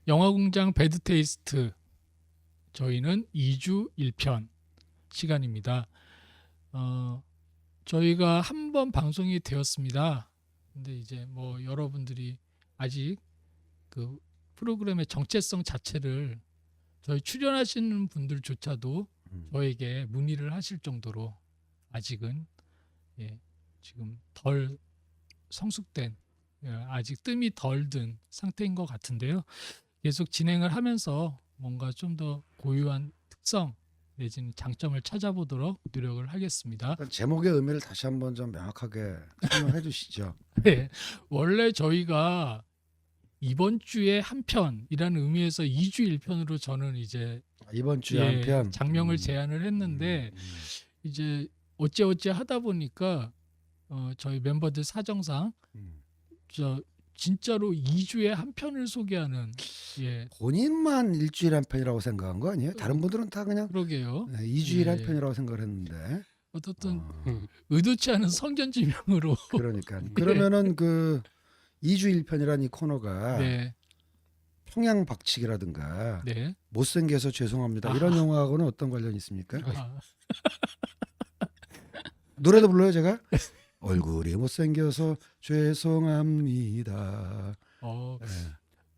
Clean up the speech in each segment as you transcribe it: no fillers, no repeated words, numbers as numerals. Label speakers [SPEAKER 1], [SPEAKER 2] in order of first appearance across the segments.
[SPEAKER 1] 영화공장 배드테이스트 저희는 2주 1편 시간입니다. 저희가 한 번 방송이 되었습니다. 근데 이제 뭐 여러분들이 아직 그 프로그램의 정체성 자체를 저희 출연하시는 분들조차도 저에게 문의를 하실 정도로 아직은 지금 덜 성숙된 아직 뜸이 덜 든 상태인 것 같은데요. 계속 진행을 하면서 뭔가 좀 더 고유한 특성 내지는 장점을 찾아보도록 노력을 하겠습니다.
[SPEAKER 2] 제목의 의미를 다시 한번 좀 명확하게 설명해 주시죠.
[SPEAKER 1] 네, 원래 저희가 이번 주에 한 편이라는 의미에서 2주 1편으로 저는 이제
[SPEAKER 2] 이번 주에 한 편
[SPEAKER 1] 장명을 제안을 했는데 이제 어찌어찌 하다 보니까 저희 멤버들 사정상 저 진짜로 2주에 한 편을 소개하는
[SPEAKER 2] 본인만 일주일에 한 편이라고 생각한 거 아니에요? 다른 분들은 다 그냥
[SPEAKER 1] 그러게요.
[SPEAKER 2] 2주일에 한 편이라고 생각을 했는데
[SPEAKER 1] 어떻든 의도치 않은 성견지명으로
[SPEAKER 2] 그러니까 그러면은 그 2주 1편이라는 이 코너가
[SPEAKER 1] 네,
[SPEAKER 2] 평양 박치기라든가
[SPEAKER 1] 네.
[SPEAKER 2] 못생겨서 죄송합니다 이런 영화하고는 어떤 관련이 있습니까?
[SPEAKER 1] 아,
[SPEAKER 2] 노래도 불러요 제가? 얼굴이 못생겨서 죄송합니다.
[SPEAKER 1] 어,
[SPEAKER 2] 네.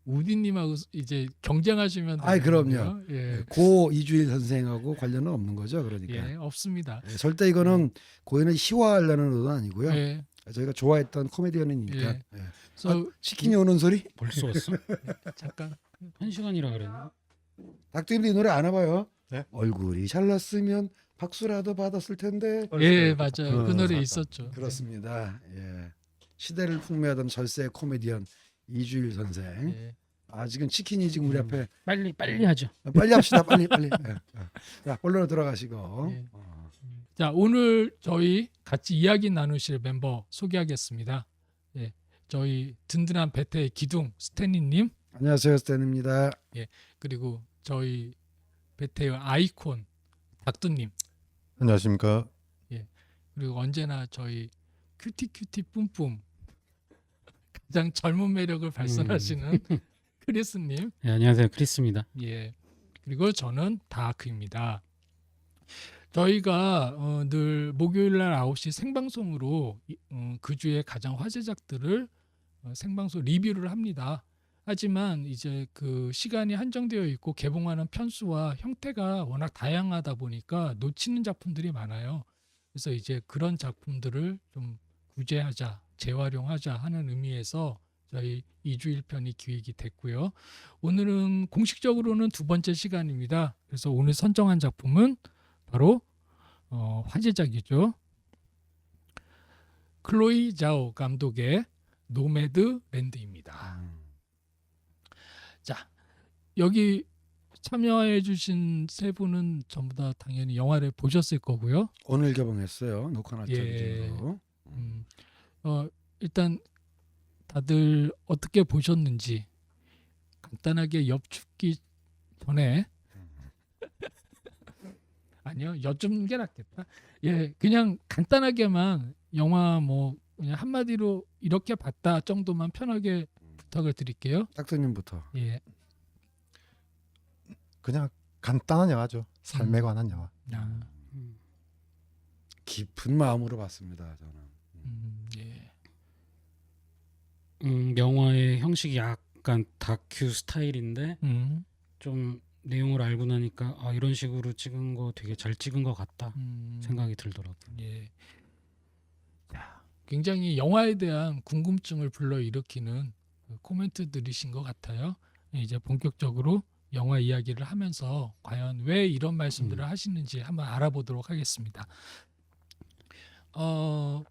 [SPEAKER 1] 우디님하고 이제 경쟁하시면
[SPEAKER 2] 아이, 그럼요.
[SPEAKER 1] 되는군요. 예,
[SPEAKER 2] 고 이주일 선생하고 관련은 없는 거죠, 그러니까.
[SPEAKER 1] 예, 없습니다.
[SPEAKER 2] 절대 이거는 고인을 희화하려는 의도는 아니고요.
[SPEAKER 1] 예,
[SPEAKER 2] 저희가 좋아했던 코미디언이니까.
[SPEAKER 1] 예.
[SPEAKER 2] 예.
[SPEAKER 1] 그래서
[SPEAKER 2] 치킨이 오는 소리?
[SPEAKER 3] 벌써 왔어?
[SPEAKER 1] 잠깐
[SPEAKER 3] 1시간이라 그랬나?
[SPEAKER 2] 닥터님도 이 노래 안 해봐요.
[SPEAKER 4] 네?
[SPEAKER 2] 얼굴이 잘났으면 박수라도 받았을 텐데.
[SPEAKER 1] 예, 맞아요. 그 노래
[SPEAKER 4] 맞아.
[SPEAKER 1] 있었죠.
[SPEAKER 2] 그렇습니다. 예. 시대를 풍미하던 절세 코미디언 이주일 선생.
[SPEAKER 1] 예.
[SPEAKER 2] 지금 치킨이 지금 우리 앞에
[SPEAKER 3] 빨리 하죠.
[SPEAKER 2] 빨리 합시다. 빨리. 예. 자, 본론으로 들어가시고.
[SPEAKER 1] 예. 자, 오늘 저희 같이 이야기 나누실 멤버 소개하겠습니다. 예, 저희 든든한 베테의 기둥 스탠리님,
[SPEAKER 2] 안녕하세요, 스탠입니다.
[SPEAKER 1] 그리고 저희 베테의 아이콘 닥두님,
[SPEAKER 4] 안녕하십니까.
[SPEAKER 1] 그리고 언제나 저희 큐티 뿜뿜 가장 젊은 매력을 발산하시는 크리스님,
[SPEAKER 3] 네, 안녕하세요, 크리스입니다.
[SPEAKER 1] 예, 그리고 저는 다크입니다. 저희가 늘 목요일 날 9시 생방송으로 그 주에 가장 화제작들을 생방송 리뷰를 합니다. 하지만 이제 그 시간이 한정되어 있고 개봉하는 편수와 형태가 워낙 다양하다 보니까 놓치는 작품들이 많아요. 그래서 이제 그런 작품들을 좀 구제하자, 재활용하자 하는 의미에서 저희 2주 1편이 기획이 됐고요. 오늘은 공식적으로는 두 번째 시간입니다. 그래서 오늘 선정한 작품은 바로 화제작이죠. 클로이 자오 감독의 노매드 랜드입니다. 자, 여기 참여해 주신 세 분은 전부 다 당연히 영화를 보셨을 거고요.
[SPEAKER 2] 오늘 개봉했어요. 녹화 날짜
[SPEAKER 1] 예.
[SPEAKER 2] 기준으로.
[SPEAKER 1] 일단 다들 어떻게 보셨는지 간단하게 엿듣기 전에 아니요, 여쭙는 게 낫겠다. 예, 그냥 간단하게만 영화 뭐 그냥 한마디로 이렇게 봤다 정도만 편하게 부탁을 드릴게요.
[SPEAKER 2] 닥터님부터.
[SPEAKER 1] 예.
[SPEAKER 4] 그냥 간단한 영화죠. 삶에 관한 영화.
[SPEAKER 2] 깊은 마음으로 봤습니다. 저는.
[SPEAKER 1] 예.
[SPEAKER 3] 영화의 형식이 약간 다큐 스타일인데 좀 내용을 알고 나니까 이런 식으로 찍은 거 되게 잘 찍은 것 같다 생각이 들더라고요.
[SPEAKER 1] 예. 자, 굉장히 영화에 대한 궁금증을 불러일으키는 그 코멘트들이신 것 같아요. 이제 본격적으로 영화 이야기를 하면서 과연 왜 이런 말씀들을 하시는지 한번 알아보도록 하겠습니다. 2주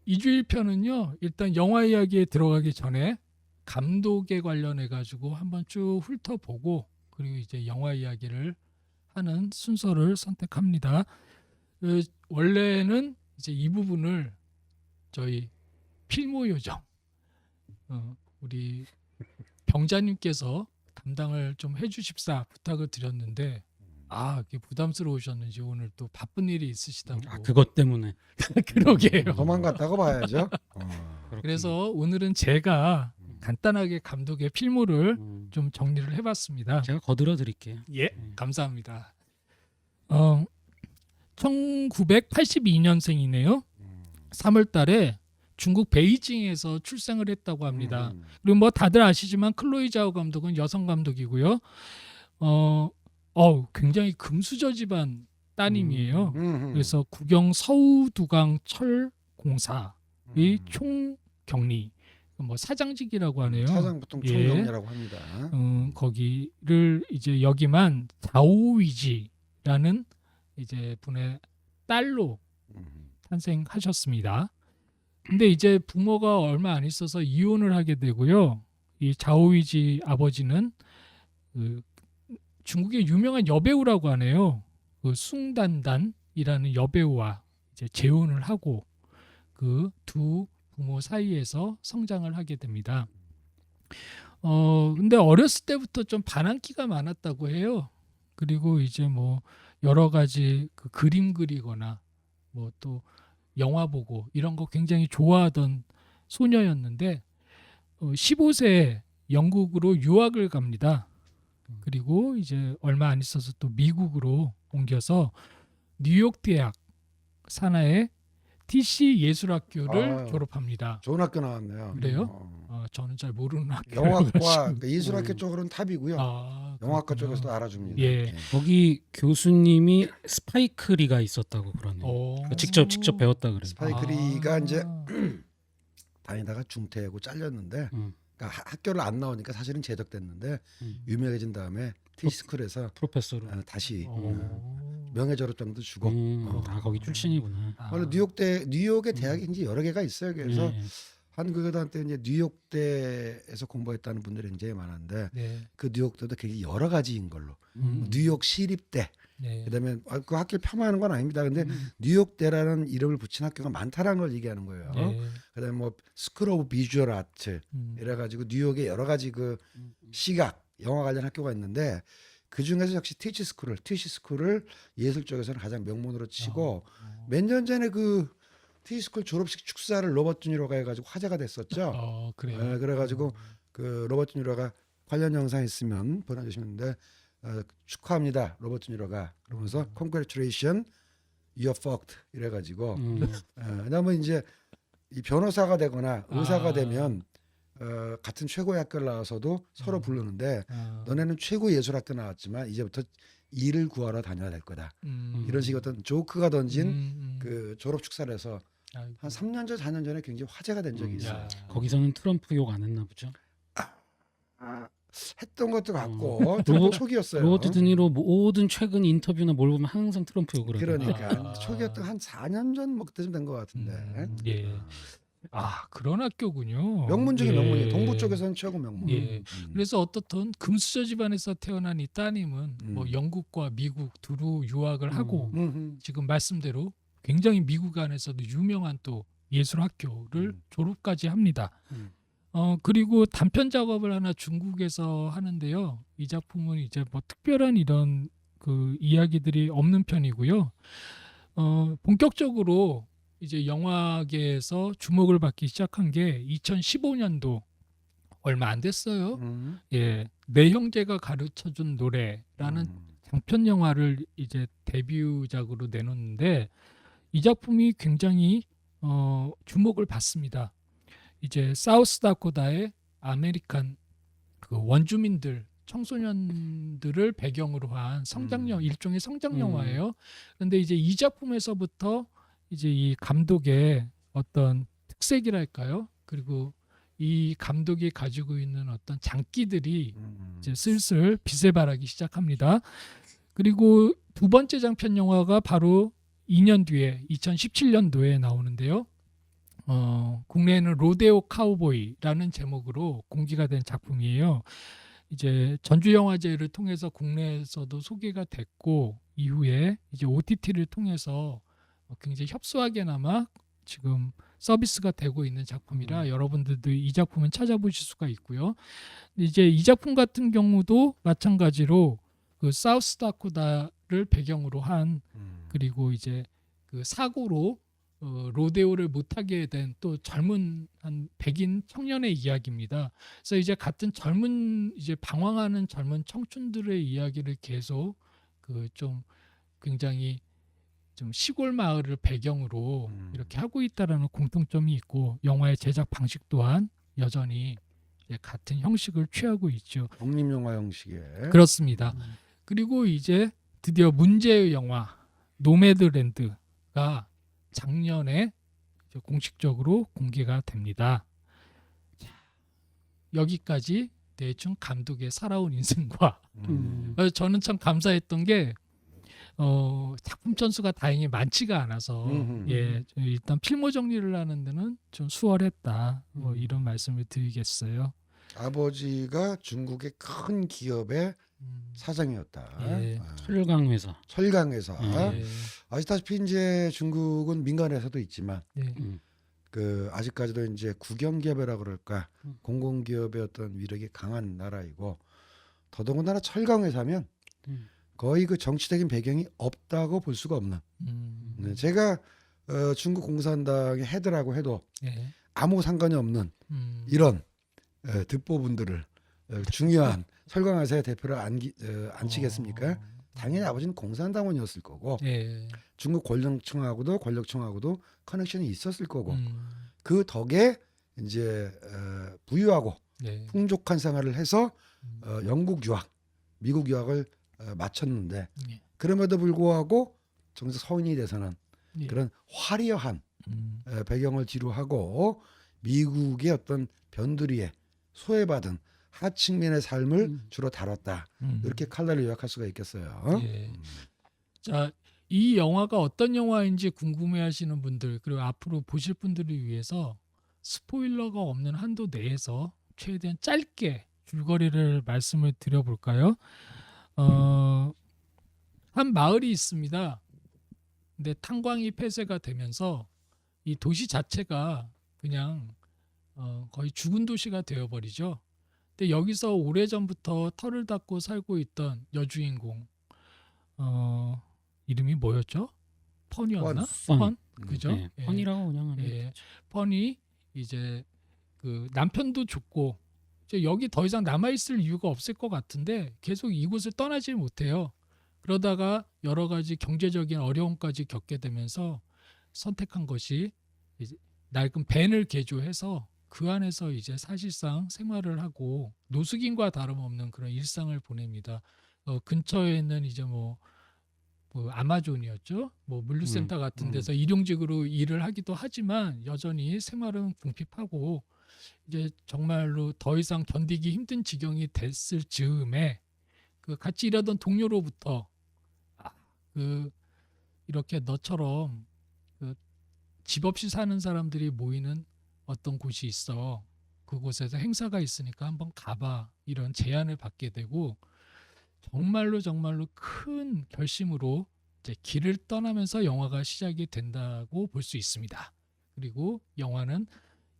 [SPEAKER 1] 1편은요. 일단 영화 이야기에 들어가기 전에 감독에 관련해 가지고 한번 쭉 훑어보고 그리고 이제 영화 이야기를 하는 순서를 선택합니다. 원래는 이제 이 부분을 저희 필모 요정 우리 병자님께서 담당을 좀 해주십사 부탁을 드렸는데 이게 부담스러우셨는지 오늘 또 바쁜 일이 있으시다고.
[SPEAKER 3] 그것 때문에.
[SPEAKER 1] 그러게요.
[SPEAKER 2] 도망갔다고 봐야죠.
[SPEAKER 1] 그래서 오늘은 제가 간단하게 감독의 필모를 좀 정리를 해봤습니다.
[SPEAKER 3] 제가 거들어 드릴게요.
[SPEAKER 1] 예, 감사합니다. 1982년생이네요. 3월달에 중국 베이징에서 출생을 했다고 합니다. 그리고 뭐 다들 아시지만 클로이 자오 감독은 여성 감독이고요. 굉장히 금수저 집안 따님이에요. 그래서 국영 서우두강 철공사의 총경리, 뭐 사장직이라고 하네요.
[SPEAKER 2] 사장 보통 총경리라고 합니다.
[SPEAKER 1] 거기를 이제 역임한 자오위지라는 이제 분의 딸로 탄생하셨습니다. 근데 이제 부모가 얼마 안 있어서 이혼을 하게 되고요. 이 자오위지 아버지는 그 중국의 유명한 여배우라고 하네요. 그 숭단단이라는 여배우와 이제 재혼을 하고 그 두 부모 사이에서 성장을 하게 됩니다. 근데 어렸을 때부터 좀 반항기가 많았다고 해요. 그리고 이제 뭐 여러 가지 그 그림 그리거나 뭐 또 영화 보고 이런 거 굉장히 좋아하던 소녀였는데 15세에 영국으로 유학을 갑니다. 그리고 이제 얼마 안 있어서 또 미국으로 옮겨서 뉴욕 대학 산하의 TC 예술학교를 졸업합니다.
[SPEAKER 2] 좋은 학교 나왔네요.
[SPEAKER 1] 그래요? 저는 잘 모르는 학교.
[SPEAKER 2] 영화과 예술학교 쪽으로는 탑이고요. 영화과
[SPEAKER 1] 그렇군요.
[SPEAKER 2] 쪽에서도 알아줍니다.
[SPEAKER 1] 예.
[SPEAKER 3] 거기 교수님이 스파이크 리가 있었다고 그러네요. 그러니까 직접 배웠다 그래요.
[SPEAKER 2] 스파이크 리가 이제 다니다가 중퇴하고 잘렸는데 그러니까 학교를 안 나오니까 사실은 제덕됐는데 유명해진 다음에 티스쿨에서
[SPEAKER 3] 프로페서로
[SPEAKER 2] 다시 명예 졸업장도 주고.
[SPEAKER 3] 거기 출신이구나.
[SPEAKER 2] 원래 뉴욕의 대학이 이제 여러 개가 있어요. 그래서 한국에도 이제 뉴욕대에서 공부했다는 분들이 굉장히 많은데 그 뉴욕대도 굉장히 여러 가지인 걸로. 뉴욕 시립대. 그다음에 그 학교를 폄하하는 건 아닙니다. 근데 뉴욕대라는 이름을 붙인 학교가 많다라는 걸 얘기하는 거예요. 그다음에 뭐 스쿨 오브 비주얼 아트 이래가지고 뉴욕에 여러 가지 그 시각, 영화 관련 학교가 있는데 그 중에서 역시 티시 스쿨을 예술 쪽에서는 가장 명문으로 치고 몇 년 전에 그 티시 스쿨 졸업식 축사를 로버트 드니로가 해가지고 화제가 됐었죠.
[SPEAKER 1] 그래요.
[SPEAKER 2] 그래가지고 그 로버트 드니로가 관련 영상 있으면 보내주시는데 축하합니다, 로버트 드니로가 그러면서 Congratulations, you're fucked 이래가지고 그다음에 이제 이 변호사가 되거나 의사가 되면 같은 최고의 학교를 나와서도 서로 부르는데 너네는 최고 예술학교 나왔지만 이제부터 일을 구하러 다녀야 될 거다. 이런 식의 어떤 조크가 던진 그 졸업 축사를 해서 한 3년 전, 4년 전에 굉장히 화제가 된 적이 있어요.
[SPEAKER 3] 거기서는 트럼프 욕 안 했나 보죠?
[SPEAKER 2] 했던 것도 같고 트럼프 초기였어요.
[SPEAKER 3] 로버트 드니로 모든 최근 인터뷰나 뭘 보면 항상 트럼프 욕을 하더라고요.
[SPEAKER 2] 그러니까 초기였던 한 4년 전 뭐 그때쯤 된 것 같은데.
[SPEAKER 1] 예. 그런 학교군요.
[SPEAKER 2] 명문 중에 명문이에요. 동부 쪽에서는 최고 명문.
[SPEAKER 1] 그래서 어떻든 금수저 집안에서 태어난 이 따님은 뭐 영국과 미국 두루 유학을 하고 지금 말씀대로 굉장히 미국 안에서도 유명한 또 예술 학교를 졸업까지 합니다. 그리고 단편 작업을 하나 중국에서 하는데요. 이 작품은 이제 뭐 특별한 이런 그 이야기들이 없는 편이고요. 본격적으로 이제 영화계에서 주목을 받기 시작한 게 2015년도 얼마 안 됐어요. 예, 내 형제가 가르쳐준 노래라는 장편 영화를 이제 데뷔작으로 내놓는데 이 작품이 굉장히 주목을 받습니다. 이제 사우스다코다의 아메리칸 그 원주민들 청소년들을 배경으로 한 일종의 성장 영화예요. 그런데 이제 이 작품에서부터 이제 이 감독의 어떤 특색이랄까요? 그리고 이 감독이 가지고 있는 어떤 장기들이 이제 슬슬 빛을 발하기 시작합니다. 그리고 두 번째 장편 영화가 바로 2년 뒤에 2017년도에 나오는데요. 국내에는 로데오 카우보이라는 제목으로 공개가 된 작품이에요. 이제 전주영화제를 통해서 국내에서도 소개가 됐고 이후에 이제 OTT를 통해서 굉장히 협소하게나마 지금 서비스가 되고 있는 작품이라 여러분들도 이 작품은 찾아보실 수가 있고요. 이제 이 작품 같은 경우도 마찬가지로 그 사우스다코다를 배경으로 한 그리고 이제 그 사고로 로데오를 못하게 된 또 젊은 한 백인 청년의 이야기입니다. 그래서 이제 같은 젊은 이제 방황하는 젊은 청춘들의 이야기를 계속 그 좀 굉장히 좀 시골 마을을 배경으로 이렇게 하고 있다라는 공통점이 있고 영화의 제작 방식 또한 여전히 이제 같은 형식을 취하고 있죠.
[SPEAKER 2] 독립영화 형식의.
[SPEAKER 1] 그렇습니다. 그리고 이제 드디어 문제의 영화 노매드랜드가 작년에 이제 공식적으로 공개가 됩니다. 자, 여기까지 대충 감독의 살아온 인생과 저는 참 감사했던 게 작품 전수가 다행히 많지가 않아서 예, 일단 필모 정리를 하는 데는 좀 수월했다. 뭐 이런 말씀을 드리겠어요.
[SPEAKER 2] 아버지가 중국의 큰 기업의 사장이었다.
[SPEAKER 1] 예.
[SPEAKER 3] 철강회사.
[SPEAKER 2] 철강회사.
[SPEAKER 1] 예.
[SPEAKER 2] 아시다시피 이제 중국은 민간 회사도 있지만
[SPEAKER 1] 예.
[SPEAKER 2] 그 아직까지도 이제 국영기업이라 그럴까 공공기업의 어떤 위력이 강한 나라이고 더더군다나 철강회사면 거의 그 정치적인 배경이 없다고 볼 수가 없는. 네, 제가 중국 공산당의 헤드라고 해도
[SPEAKER 1] 예.
[SPEAKER 2] 아무 상관이 없는 이런 득보분들을 중요한 철강회사의 대표를 앉히겠습니까? 당연히 아버지는 공산당원이었을 거고
[SPEAKER 1] 예.
[SPEAKER 2] 중국 권력층하고도 커넥션이 있었을 거고 그 덕에 이제 부유하고
[SPEAKER 1] 예.
[SPEAKER 2] 풍족한 생활을 해서 영국 유학, 미국 유학을 마쳤는데
[SPEAKER 1] 예.
[SPEAKER 2] 그럼에도 불구하고 정작 성인이 돼서는
[SPEAKER 1] 예.
[SPEAKER 2] 그런 화려한 배경을 뒤로하고 미국의 어떤 변두리에 소외받은 하층민의 삶을 주로 다뤘다. 이렇게 칼날을 요약할 수가 있겠어요.
[SPEAKER 1] 예. 자, 이 영화가 어떤 영화인지 궁금해하시는 분들 그리고 앞으로 보실 분들을 위해서 스포일러가 없는 한도 내에서 최대한 짧게 줄거리를 말씀을 드려볼까요? 한 마을이 있습니다. 근데 탄광이 폐쇄가 되면서 이 도시 자체가 그냥 거의 죽은 도시가 되어버리죠. 근데 여기서 오래전부터 털을 닦고 살고 있던 여주인공 이름이 뭐였죠? 펀이었나? 펀? 그죠?
[SPEAKER 3] 네, 펀이라고 그냥 하면
[SPEAKER 1] 예. 펀이 이제 그 남편도 죽고 이제 여기 더 이상 남아 있을 이유가 없을 것 같은데 계속 이곳을 떠나지 못해요. 그러다가 여러 가지 경제적인 어려움까지 겪게 되면서 선택한 것이 이제 낡은 밴을 개조해서 그 안에서 이제 사실상 생활을 하고 노숙인과 다름없는 그런 일상을 보냅니다. 근처에 있는 이제 뭐 아마존이었죠. 뭐 물류센터 같은 데서 일용직으로 일을 하기도 하지만 여전히 생활은 궁핍하고 이제 정말로 더 이상 견디기 힘든 지경이 됐을 즈음에 그 같이 일하던 동료로부터 그 이렇게 너처럼 그 집 없이 사는 사람들이 모이는 어떤 곳이 있어. 그곳에서 행사가 있으니까 한번 가봐. 이런 제안을 받게 되고 정말로 큰 결심으로 이제 길을 떠나면서 영화가 시작이 된다고 볼 수 있습니다. 그리고 영화는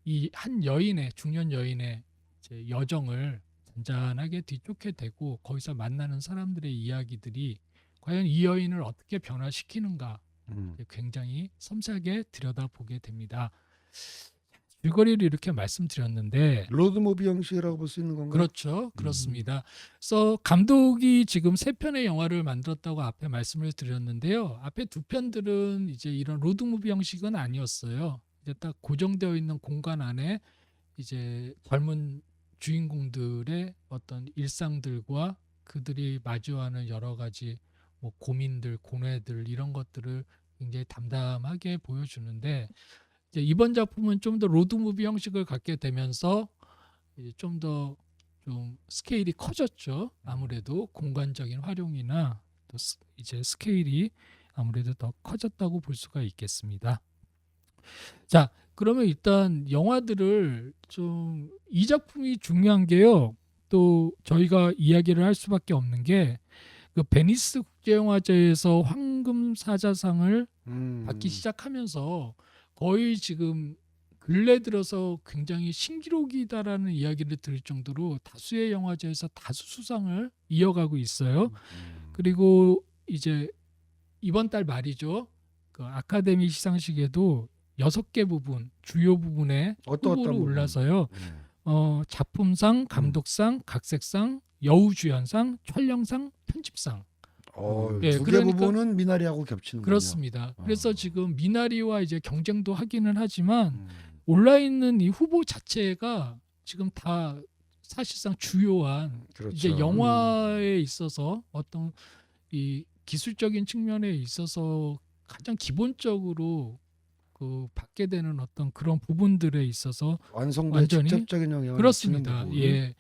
[SPEAKER 1] 이 한 여인의 중년 여인의 이제 여정을 잔잔하게 뒤쫓게 되고 거기서 만나는 사람들의 이야기들이 과연 이 여인을 어떻게 변화시키는가 굉장히 섬세하게 들여다보게 됩니다. 줄거리를 이렇게 말씀드렸는데
[SPEAKER 2] 로드무비 형식이라고 볼 수 있는 건가요?
[SPEAKER 1] 그렇죠. 그렇습니다. 그래서 감독이 지금 3편의 영화를 만들었다고 앞에 말씀을 드렸는데요. 앞에 2편들은 이제 이런 로드무비 형식은 아니었어요. 이제 딱 고정되어 있는 공간 안에 이제 젊은 주인공들의 어떤 일상들과 그들이 마주하는 여러 가지 뭐 고민들, 고뇌들 이런 것들을 굉장히 담담하게 보여주는데 이제 이번 작품은 좀 더 로드무비 형식을 갖게 되면서 좀 더 좀 스케일이 커졌죠. 아무래도 공간적인 활용이나 또 이제 스케일이 아무래도 더 커졌다고 볼 수가 있겠습니다. 자, 그러면 일단 영화들을 좀 이 작품이 중요한 게요. 또 저희가 이야기를 할 수밖에 없는 게 그 베니스 국제영화제에서 황금 사자상을 받기 시작하면서 거의 지금 근래 들어서 굉장히 신기록이다라는 이야기를 들을 정도로 다수의 영화제에서 다수 수상을 이어가고 있어요. 그리고 이제 이번 달 말이죠. 그 아카데미 시상식에도 6개 부분, 주요 부분에
[SPEAKER 2] 어떤
[SPEAKER 1] 후보로
[SPEAKER 2] 부분?
[SPEAKER 1] 올라서요.
[SPEAKER 2] 네.
[SPEAKER 1] 작품상, 감독상, 각색상, 여우주연상, 촬영상, 편집상. 예,
[SPEAKER 2] 두 개
[SPEAKER 1] 그러니까
[SPEAKER 2] 부분은 미나리하고 겹치는군요.
[SPEAKER 1] 그렇습니다. 그래서 지금 미나리와 이제 경쟁도 하기는 하지만
[SPEAKER 2] 음.
[SPEAKER 1] 올라 있는 이 후보 자체가 지금 다 사실상 주요한
[SPEAKER 2] 그렇죠.
[SPEAKER 1] 이제 영화에 있어서 어떤 이 기술적인 측면에 있어서 가장 기본적으로 그 받게 되는 어떤 그런 부분들에 있어서
[SPEAKER 2] 완성도에
[SPEAKER 1] 완전히
[SPEAKER 2] 직접적인 영향을
[SPEAKER 1] 그렇습니다.
[SPEAKER 2] 미치는 부분.
[SPEAKER 1] 예.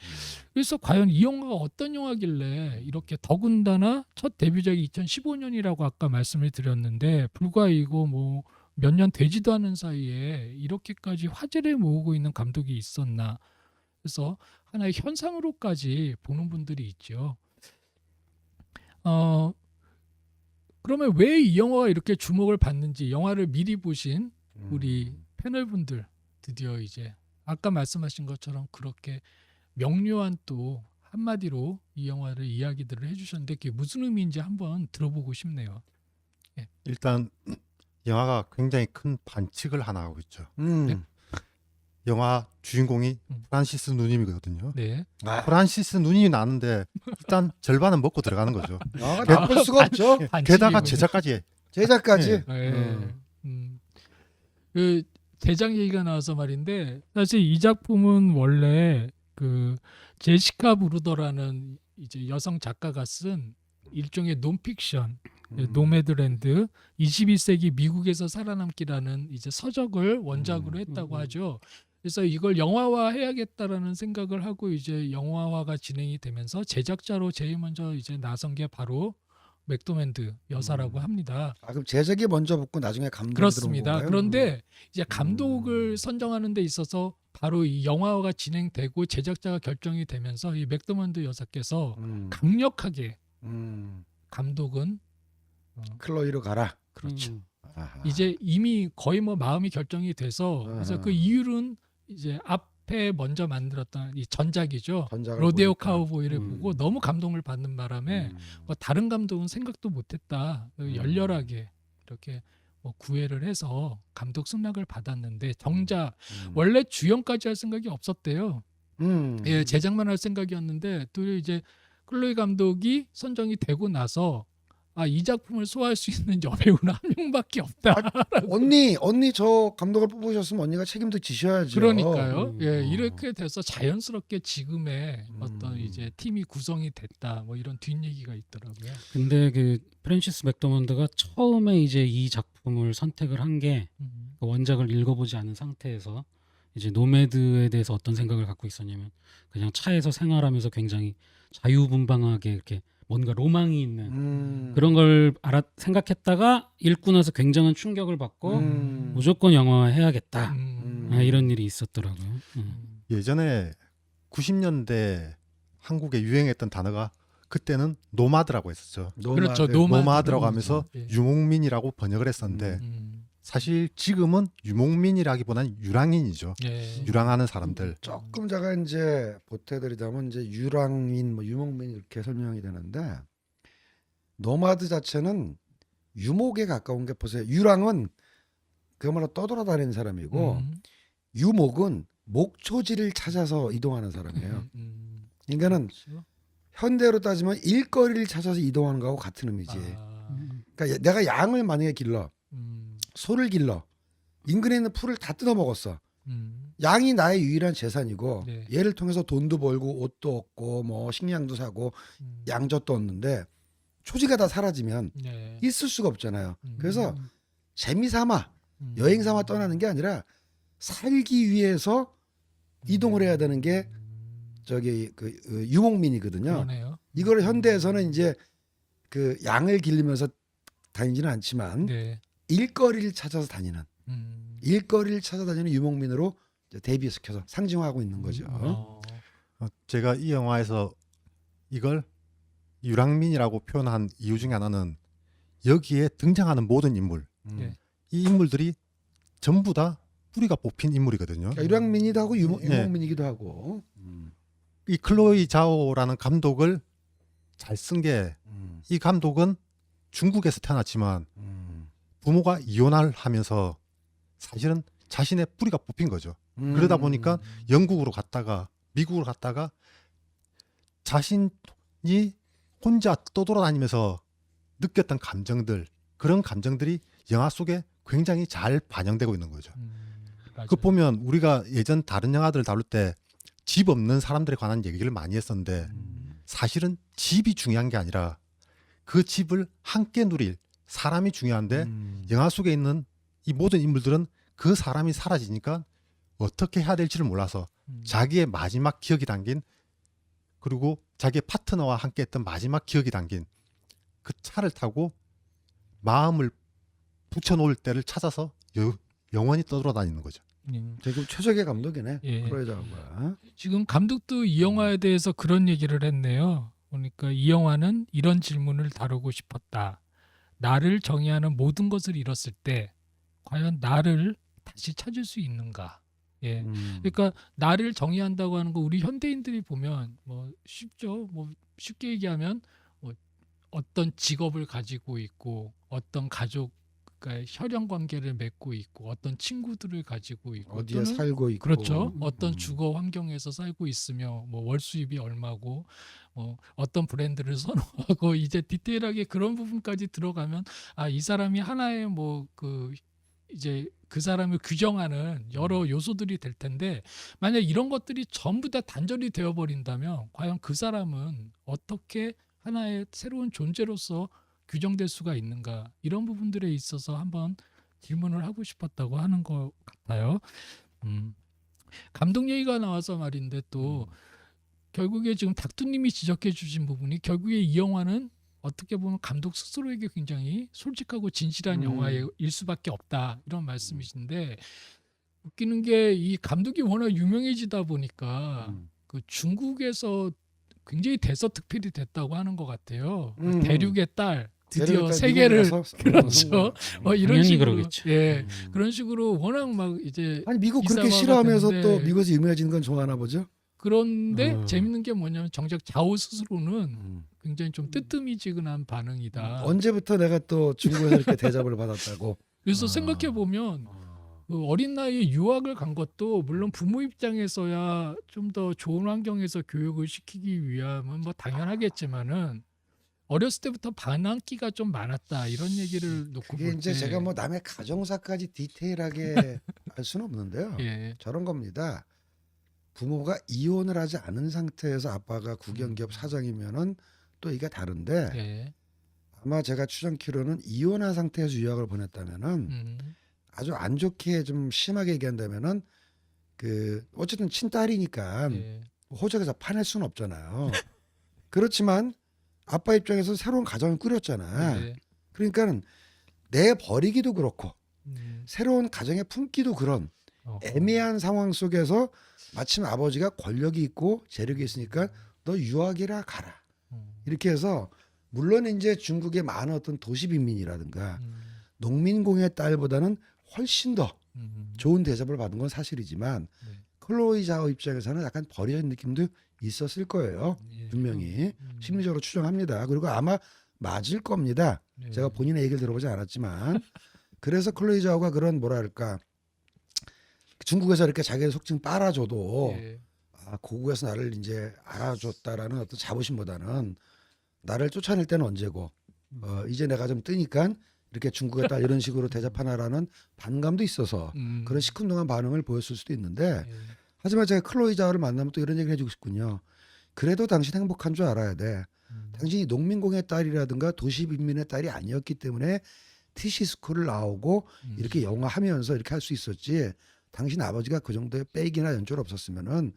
[SPEAKER 1] 그래서 과연 이 영화가 어떤 영화길래 이렇게 더군다나 첫 데뷔작이 2015년이라고 아까 말씀을 드렸는데 불과 이거 뭐 몇 년 되지도 않은 사이에 이렇게까지 화제를 모으고 있는 감독이 있었나. 그래서 하나의 현상으로까지 보는 분들이 있죠. 그러면 왜 이 영화가 이렇게 주목을 받는지 영화를 미리 보신 우리 패널분들 드디어 이제 아까 말씀하신 것처럼 그렇게 명료한 또 한마디로 이 영화를 이야기들을 해주셨는데 그게 무슨 의미인지 한번 들어보고 싶네요.
[SPEAKER 4] 일단 영화가 굉장히 큰 반칙을 하나 하고 있죠.
[SPEAKER 1] 네.
[SPEAKER 4] 영화 주인공이 프란시스 누님이거든요.
[SPEAKER 1] 네.
[SPEAKER 4] 프란시스 누님이 나왔는데 일단 절반은 먹고 들어가는 거죠.
[SPEAKER 2] 영화가 나쁠 수가 없죠.
[SPEAKER 4] 게다가 제작까지
[SPEAKER 2] 제작까지.
[SPEAKER 1] 네. 그 대장 얘기가 나와서 말인데 사실 이 작품은 원래 그 제시카 브루더라는 이제 여성 작가가 쓴 일종의 논픽션 노매드랜드 21세기 미국에서 살아남기라는 이제 서적을 원작으로 했다고 하죠. 그래서 이걸 영화화 해야겠다라는 생각을 하고 이제 영화화가 진행이 되면서 제작자로 제일 먼저 이제 나선 게 바로 맥도맨드 여사라고 합니다.
[SPEAKER 2] 그럼 제작이 먼저 붙고 나중에 감독이
[SPEAKER 1] 그렇습니다.
[SPEAKER 2] 들어온 건가요?
[SPEAKER 1] 그런데 이제 감독을 선정하는 데 있어서 바로 이 영화화가 진행되고 제작자가 결정이 되면서 이 맥도맨드 여사께서 강력하게 감독은
[SPEAKER 2] 클로이로 가라.
[SPEAKER 1] 그렇죠.
[SPEAKER 2] 아하.
[SPEAKER 1] 이제 이미 거의 뭐 마음이 결정이 돼서 그래서 그 이유는 이제 앞에 먼저 만들었던 이 전작이죠.
[SPEAKER 2] 전작을
[SPEAKER 1] 로데오
[SPEAKER 2] 보니까.
[SPEAKER 1] 카우보이를 보고 너무 감동을 받는 바람에 뭐 다른 감독은 생각도 못했다. 열렬하게 이렇게 뭐 구애를 해서 감독 승낙을 받았는데 정작 원래 주연까지 할 생각이 없었대요. 예, 제작만 할 생각이었는데 또 이제 클로이 감독이 선정이 되고 나서 이 작품을 소화할 수 있는 여배우는 한 명밖에 없다.
[SPEAKER 2] 언니 저 감독을 뽑으셨으면 언니가 책임도 지셔야죠.
[SPEAKER 1] 그러니까요. 예, 이렇게 돼서 자연스럽게 지금의 어떤 이제 팀이 구성이 됐다. 뭐 이런 뒷얘기가 있더라고요.
[SPEAKER 3] 근데 그 프랜시스 맥도먼드가 처음에 이제 이 작품을 선택을 한 게 그 원작을 읽어보지 않은 상태에서 이제 노매드에 대해서 어떤 생각을 갖고 있었냐면 그냥 차에서 생활하면서 굉장히 자유분방하게 이렇게 뭔가 로망이 있는 그런 걸 생각했다가 읽고 나서 굉장한 충격을 받고 무조건 영화해야겠다 이런 일이 있었더라고요.
[SPEAKER 4] 예전에 90년대 한국에 유행했던 단어가 그때는 노마드라고 했었죠.
[SPEAKER 1] 그렇죠.
[SPEAKER 4] 노마드라고 하면서
[SPEAKER 1] 예.
[SPEAKER 4] 유목민이라고 번역을 했었는데 사실 지금은 유목민이라기보다는 유랑인이죠.
[SPEAKER 1] 예.
[SPEAKER 4] 유랑하는 사람들.
[SPEAKER 2] 조금 제가 이제 보태드리자면 이제 유랑인, 뭐 유목민 이렇게 설명이 되는데 노마드 자체는 유목에 가까운 게 보세요. 유랑은 그야말로 떠돌아다니는 사람이고 유목은 목초지를 찾아서 이동하는 사람이에요. 그러니까는
[SPEAKER 1] 그렇죠.
[SPEAKER 2] 현대로 따지면 일거리를 찾아서 이동하는 거하고 같은 의미지. 그러니까 내가 양을 만약에 길러 소를 길러 인근에 있는 풀을 다 뜯어 먹었어. 양이 나의 유일한 재산이고
[SPEAKER 1] 네.
[SPEAKER 2] 얘를 통해서 돈도 벌고 옷도 얻고 뭐 식량도 사고 양젖도 얻는데 초지가 다 사라지면
[SPEAKER 1] 네.
[SPEAKER 2] 있을 수가 없잖아요. 그래서 재미삼아 여행삼아 떠나는 게 아니라 살기 위해서 이동을 해야 되는 게 저기 그 유목민이거든요.
[SPEAKER 1] 그러네요.
[SPEAKER 2] 이걸 현대에서는 이제 그 양을 기르면서 다니지는 않지만
[SPEAKER 1] 네.
[SPEAKER 2] 일거리를 찾아서 다니는 일거리를 찾아다니는 유목민으로 이제 데뷔시켜서 상징화하고 있는 거죠.
[SPEAKER 4] 제가 이 영화에서 이걸 유랑민이라고 표현한 이유 중에 하나는 여기에 등장하는 모든 인물
[SPEAKER 1] 네.
[SPEAKER 4] 이 인물들이 전부 다 뿌리가 뽑힌 인물이거든요.
[SPEAKER 2] 그러니까 유랑민이기도 하고 유목민이기도 하고.
[SPEAKER 4] 이 클로이 자오라는 감독을 잘 쓴 게 이 감독은 중국에서 태어났지만 부모가 이혼을 하면서 사실은 자신의 뿌리가 뽑힌 거죠. 그러다 보니까 영국으로 갔다가 미국으로 갔다가 자신이 혼자 떠돌아다니면서 느꼈던 감정들, 그런 감정들이 영화 속에 굉장히 잘 반영되고 있는 거죠. 그 보면 우리가 예전 다른 영화들을 다룰 때 집 없는 사람들에 관한 얘기를 많이 했었는데 사실은 집이 중요한 게 아니라 그 집을 함께 누릴 사람이 중요한데 영화 속에 있는 이 모든 인물들은 그 사람이 사라지니까 어떻게 해야 될지를 몰라서 자기의 마지막 기억이 담긴, 그리고 자기의 파트너와 함께 했던 마지막 기억이 담긴 그 차를 타고 마음을 붙여놓을 때를 찾아서 영원히 떠돌아다니는 거죠.
[SPEAKER 2] 지금 최적의 감독이네.
[SPEAKER 1] 예.
[SPEAKER 2] 클로이 자오가.
[SPEAKER 1] 지금 감독도 이 영화에 대해서 그런 얘기를 했네요. 그러니까 이 영화는 이런 질문을 다루고 싶었다. 나를 정의하는 모든 것을 잃었을 때 과연 나를 다시 찾을 수 있는가? 예. 그러니까 나를 정의한다고 하는 거 우리 현대인들이 보면 뭐 쉽죠. 뭐 쉽게 얘기하면 뭐 어떤 직업을 가지고 있고 어떤 가족, 그러니까 혈연 관계를 맺고 있고 어떤 친구들을 가지고 있고
[SPEAKER 2] 어디에
[SPEAKER 1] 또는
[SPEAKER 2] 살고 있고.
[SPEAKER 1] 그렇죠. 어떤 주거 환경에서 살고 있으며 뭐 월 수입이 얼마고 어떤 브랜드를 선호하고 이제 디테일하게 그런 부분까지 들어가면 아, 이 사람이 하나의 뭐 그 이제 그 사람을 규정하는 여러 요소들이 될 텐데 만약 이런 것들이 전부 다 단절이 되어 버린다면 과연 그 사람은 어떻게 하나의 새로운 존재로서 규정될 수가 있는가, 이런 부분들에 있어서 한번 질문을 하고 싶었다고 하는 것 같아요. 감독 얘기가 나와서 말인데 또 결국에 지금 닥두님이 지적해 주신 부분이 결국에 이 영화는 어떻게 보면 감독 스스로에게 굉장히 솔직하고 진실한 영화일 수밖에 없다, 이런 말씀이신데 웃기는 게 이 감독이 워낙 유명해지다 보니까 그 중국에서 굉장히 대서특필이 됐다고 하는 것 같아요. 대륙의 딸 드디어 세계를 그렇죠. 이런
[SPEAKER 3] 당연히
[SPEAKER 1] 식으로
[SPEAKER 3] 그러겠죠.
[SPEAKER 1] 예, 그런 식으로 워낙 막 이제
[SPEAKER 2] 아니 미국 그렇게
[SPEAKER 1] 기사화가
[SPEAKER 2] 싫어하면서
[SPEAKER 1] 됐는데
[SPEAKER 2] 또 미국에서 유명해진 건 좋아하나 보죠.
[SPEAKER 1] 그런데 재밌는 게 뭐냐면 정작 자오 스스로는 굉장히 좀 뜨뜨미지근한 반응이다.
[SPEAKER 2] 언제부터 내가 또 중국에서 이렇게 대접을 받았다고.
[SPEAKER 1] 그래서 생각해 보면 그 어린 나이에 유학을 간 것도 물론 부모 입장에서야 좀 더 좋은 환경에서 교육을 시키기 위함은 뭐 당연하겠지만은 어렸을 때부터 반항기가 좀 많았다, 이런 얘기를 놓고
[SPEAKER 2] 그게
[SPEAKER 1] 볼
[SPEAKER 2] 이제
[SPEAKER 1] 때
[SPEAKER 2] 제가 뭐 남의 가정사까지 디테일하게 알 수는 없는데요.
[SPEAKER 1] 예.
[SPEAKER 2] 저런 겁니다. 부모가 이혼을 하지 않은 상태에서 아빠가 국영기업 사장이면은 또 이게 다른데
[SPEAKER 1] 예.
[SPEAKER 2] 아마 제가 추정키로는 이혼한 상태에서 유학을 보냈다면은 아주 안 좋게 좀 심하게 얘기한다면은 그 어쨌든 친딸이니까
[SPEAKER 1] 예.
[SPEAKER 2] 호적에서 파낼 수는 없잖아요. 그렇지만 아빠 입장에서 새로운 가정을 꾸렸잖아.
[SPEAKER 1] 예.
[SPEAKER 2] 그러니까는 내 버리기도 그렇고
[SPEAKER 1] 음.
[SPEAKER 2] 새로운 가정에 품기도 그런 애매한 상황 속에서 마침 아버지가 권력이 있고 재력이 있으니까 너 유학이라 가라. 이렇게 해서 물론 이제 중국의 많은 어떤 도시 빈민이라든가 농민공의 딸보다는 훨씬 더 좋은 대접을 받은 건 사실이지만
[SPEAKER 1] 네.
[SPEAKER 2] 클로이 자오 입장에서는 약간 버려진 느낌도 있었을 거예요.
[SPEAKER 1] 예.
[SPEAKER 2] 분명히 심리적으로 추정합니다. 그리고 아마 맞을 겁니다.
[SPEAKER 1] 네.
[SPEAKER 2] 제가 본인의 얘기를 들어보지 않았지만 그래서 클로이 자오가 그런 뭐랄까 중국에서 이렇게 자기의 속칭 빨아줘도
[SPEAKER 1] 예.
[SPEAKER 2] 고국에서 나를 이제 알아줬다라는 어떤 자부심보다는 나를 쫓아낼 때는 언제고 이제 내가 좀 뜨니까 이렇게 중국에 딸 이런 식으로 대접하나라는 반감도 있어서 그런 시큰둥한 반응을 보였을 수도 있는데
[SPEAKER 1] 예.
[SPEAKER 2] 하지만 제가 클로이 자오를 만나면 또 이런 얘기를 해주고 싶군요. 그래도 당신 행복한 줄 알아야 돼. 당신이 농민공의 딸이라든가 도시 빈민의 딸이 아니었기 때문에 티시 스쿨을 나오고 이렇게 영어 하면서 이렇게 할 수 있었지. 당신 아버지가 그 정도의 백이나 연줄 없었으면은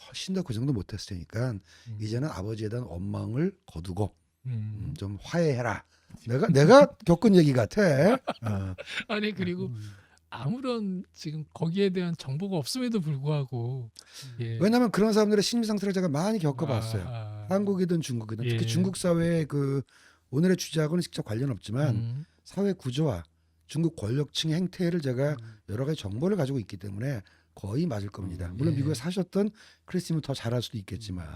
[SPEAKER 2] 훨씬 더 그 정도 못했을 테니까 이제는 아버지에 대한 원망을 거두고 좀 화해해라. 내가 겪은 얘기 같아.
[SPEAKER 1] 아니 그리고 아무런 지금 거기에 대한 정보가 없음에도 불구하고 예.
[SPEAKER 2] 왜냐하면 그런 사람들의 심리 상태를 제가 많이 겪어봤어요.
[SPEAKER 1] 아.
[SPEAKER 2] 한국이든 중국이든 특히
[SPEAKER 3] 예.
[SPEAKER 2] 중국 사회의 그 오늘의 주제하고는 직접 관련 없지만 사회 구조와 중국 권력층의 행태를 제가 여러 가지 정보를 가지고 있기 때문에 거의 맞을 겁니다. 물론 미국에 사셨던 크리스님은 더 잘할 수도 있겠지만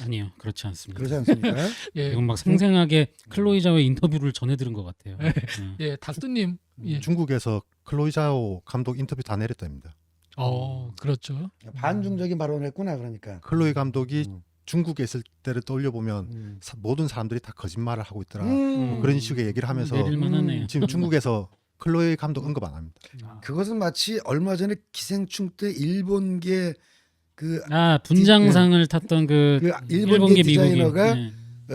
[SPEAKER 3] 아니요, 그렇지 않습니다.
[SPEAKER 2] 그렇지 않습니까?
[SPEAKER 3] 이건 막 생생하게 클로이 자오의 인터뷰를 전해 들은 것 같아요.
[SPEAKER 1] 예, 닥터님. 예.
[SPEAKER 4] 중국에서 클로이 자오 감독 인터뷰 다 내렸답니다.
[SPEAKER 1] 그렇죠.
[SPEAKER 2] 반중적인 발언을 했구나 그러니까.
[SPEAKER 4] 클로이 감독이 중국에 있을 때를 떠올려 보면
[SPEAKER 2] 음.
[SPEAKER 4] 모든 사람들이 다 거짓말을 하고 있더라.
[SPEAKER 2] 음.
[SPEAKER 4] 그런 식의 얘기를 하면서
[SPEAKER 3] 내릴만하네요.
[SPEAKER 4] 지금 중국에서 클로이 감독 언급 안 합니다.
[SPEAKER 2] 그것은 마치 얼마 전에 기생충 때 일본계 그
[SPEAKER 3] 분장상을 탔던 그
[SPEAKER 2] 일본계 디자이너가
[SPEAKER 3] 네.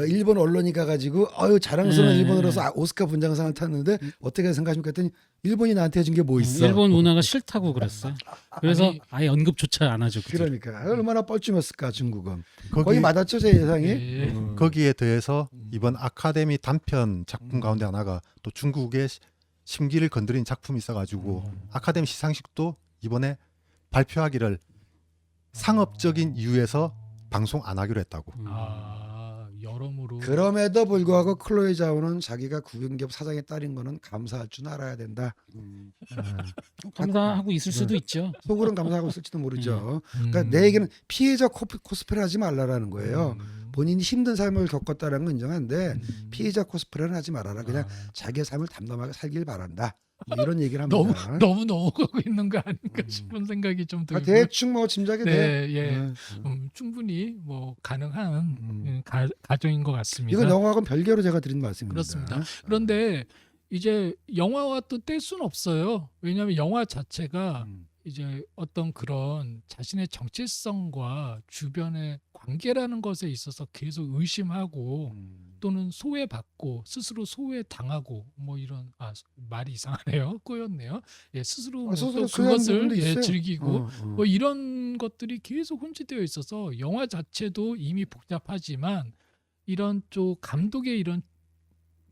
[SPEAKER 2] 일본 언론이 가가지고 자랑스러운
[SPEAKER 3] 네.
[SPEAKER 2] 일본으로서 오스카 분장상을 탔는데 어떻게 생각하십니까 했더니 일본이 나한테 해준 게 뭐 있어?
[SPEAKER 3] 일본 문화가 싫다고 그랬어요. 그래서 아예 언급조차 안 하죠. 그때.
[SPEAKER 2] 그러니까 얼마나 뻘쭘했을까 중국은.
[SPEAKER 4] 거기,
[SPEAKER 2] 거의 맞았죠 제 예상이.
[SPEAKER 1] 예.
[SPEAKER 4] 거기에 대해서 이번 아카데미 단편 작품 가운데 하나가 또 중국의 심기를 건드린 작품이 있어가지고 아카데미 시상식도 이번에 발표하기를 상업적인 이유에서 방송 안 하기로 했다고.
[SPEAKER 1] 여러모로.
[SPEAKER 2] 그럼에도 불구하고 클로이 자오는 자기가 국영기업 사장의 딸인 거는 감사할 줄 알아야 된다.
[SPEAKER 3] 감사하고 있을 수도 있죠.
[SPEAKER 2] 속으로는 감사하고 있을지도 모르죠.
[SPEAKER 1] 음.
[SPEAKER 2] 그러니까 내 얘기는 피해자 코스프레 하지 말라라는 거예요. 본인이 힘든 삶을 겪었다는 건 인정한데 피해자 코스프레는 하지 말아라. 그냥 자기의 삶을 담담하게 살길 바란다. 뭐 이런 얘기를 합니다.
[SPEAKER 1] 너무 넘어가고 있는 거 아닌가 싶은 생각이 좀 들고.
[SPEAKER 2] 대충 뭐 짐작이 돼.
[SPEAKER 1] 네, 예. 충분히 뭐 가능한 가정인 것 같습니다.
[SPEAKER 2] 이건 영화하고는 별개로 제가 드린 말씀입니다.
[SPEAKER 1] 그렇습니다. 그런데 이제 영화와 또 뗄 수는 없어요. 왜냐하면 영화 자체가 이제 어떤 그런 자신의 정체성과 주변의 관계라는 것에 있어서 계속 의심하고 또는 소외받고 스스로 소외당하고 뭐 이런 말이 이상하네요. 꼬였네요. 예, 스스로 뭐
[SPEAKER 2] 스스로
[SPEAKER 1] 또
[SPEAKER 2] 소외하는
[SPEAKER 1] 그것을
[SPEAKER 2] 부분도 있어요.
[SPEAKER 1] 즐기고 뭐 이런 것들이 계속 혼재되어 있어서 영화 자체도 이미 복잡하지만 이런 쪽 감독의 이런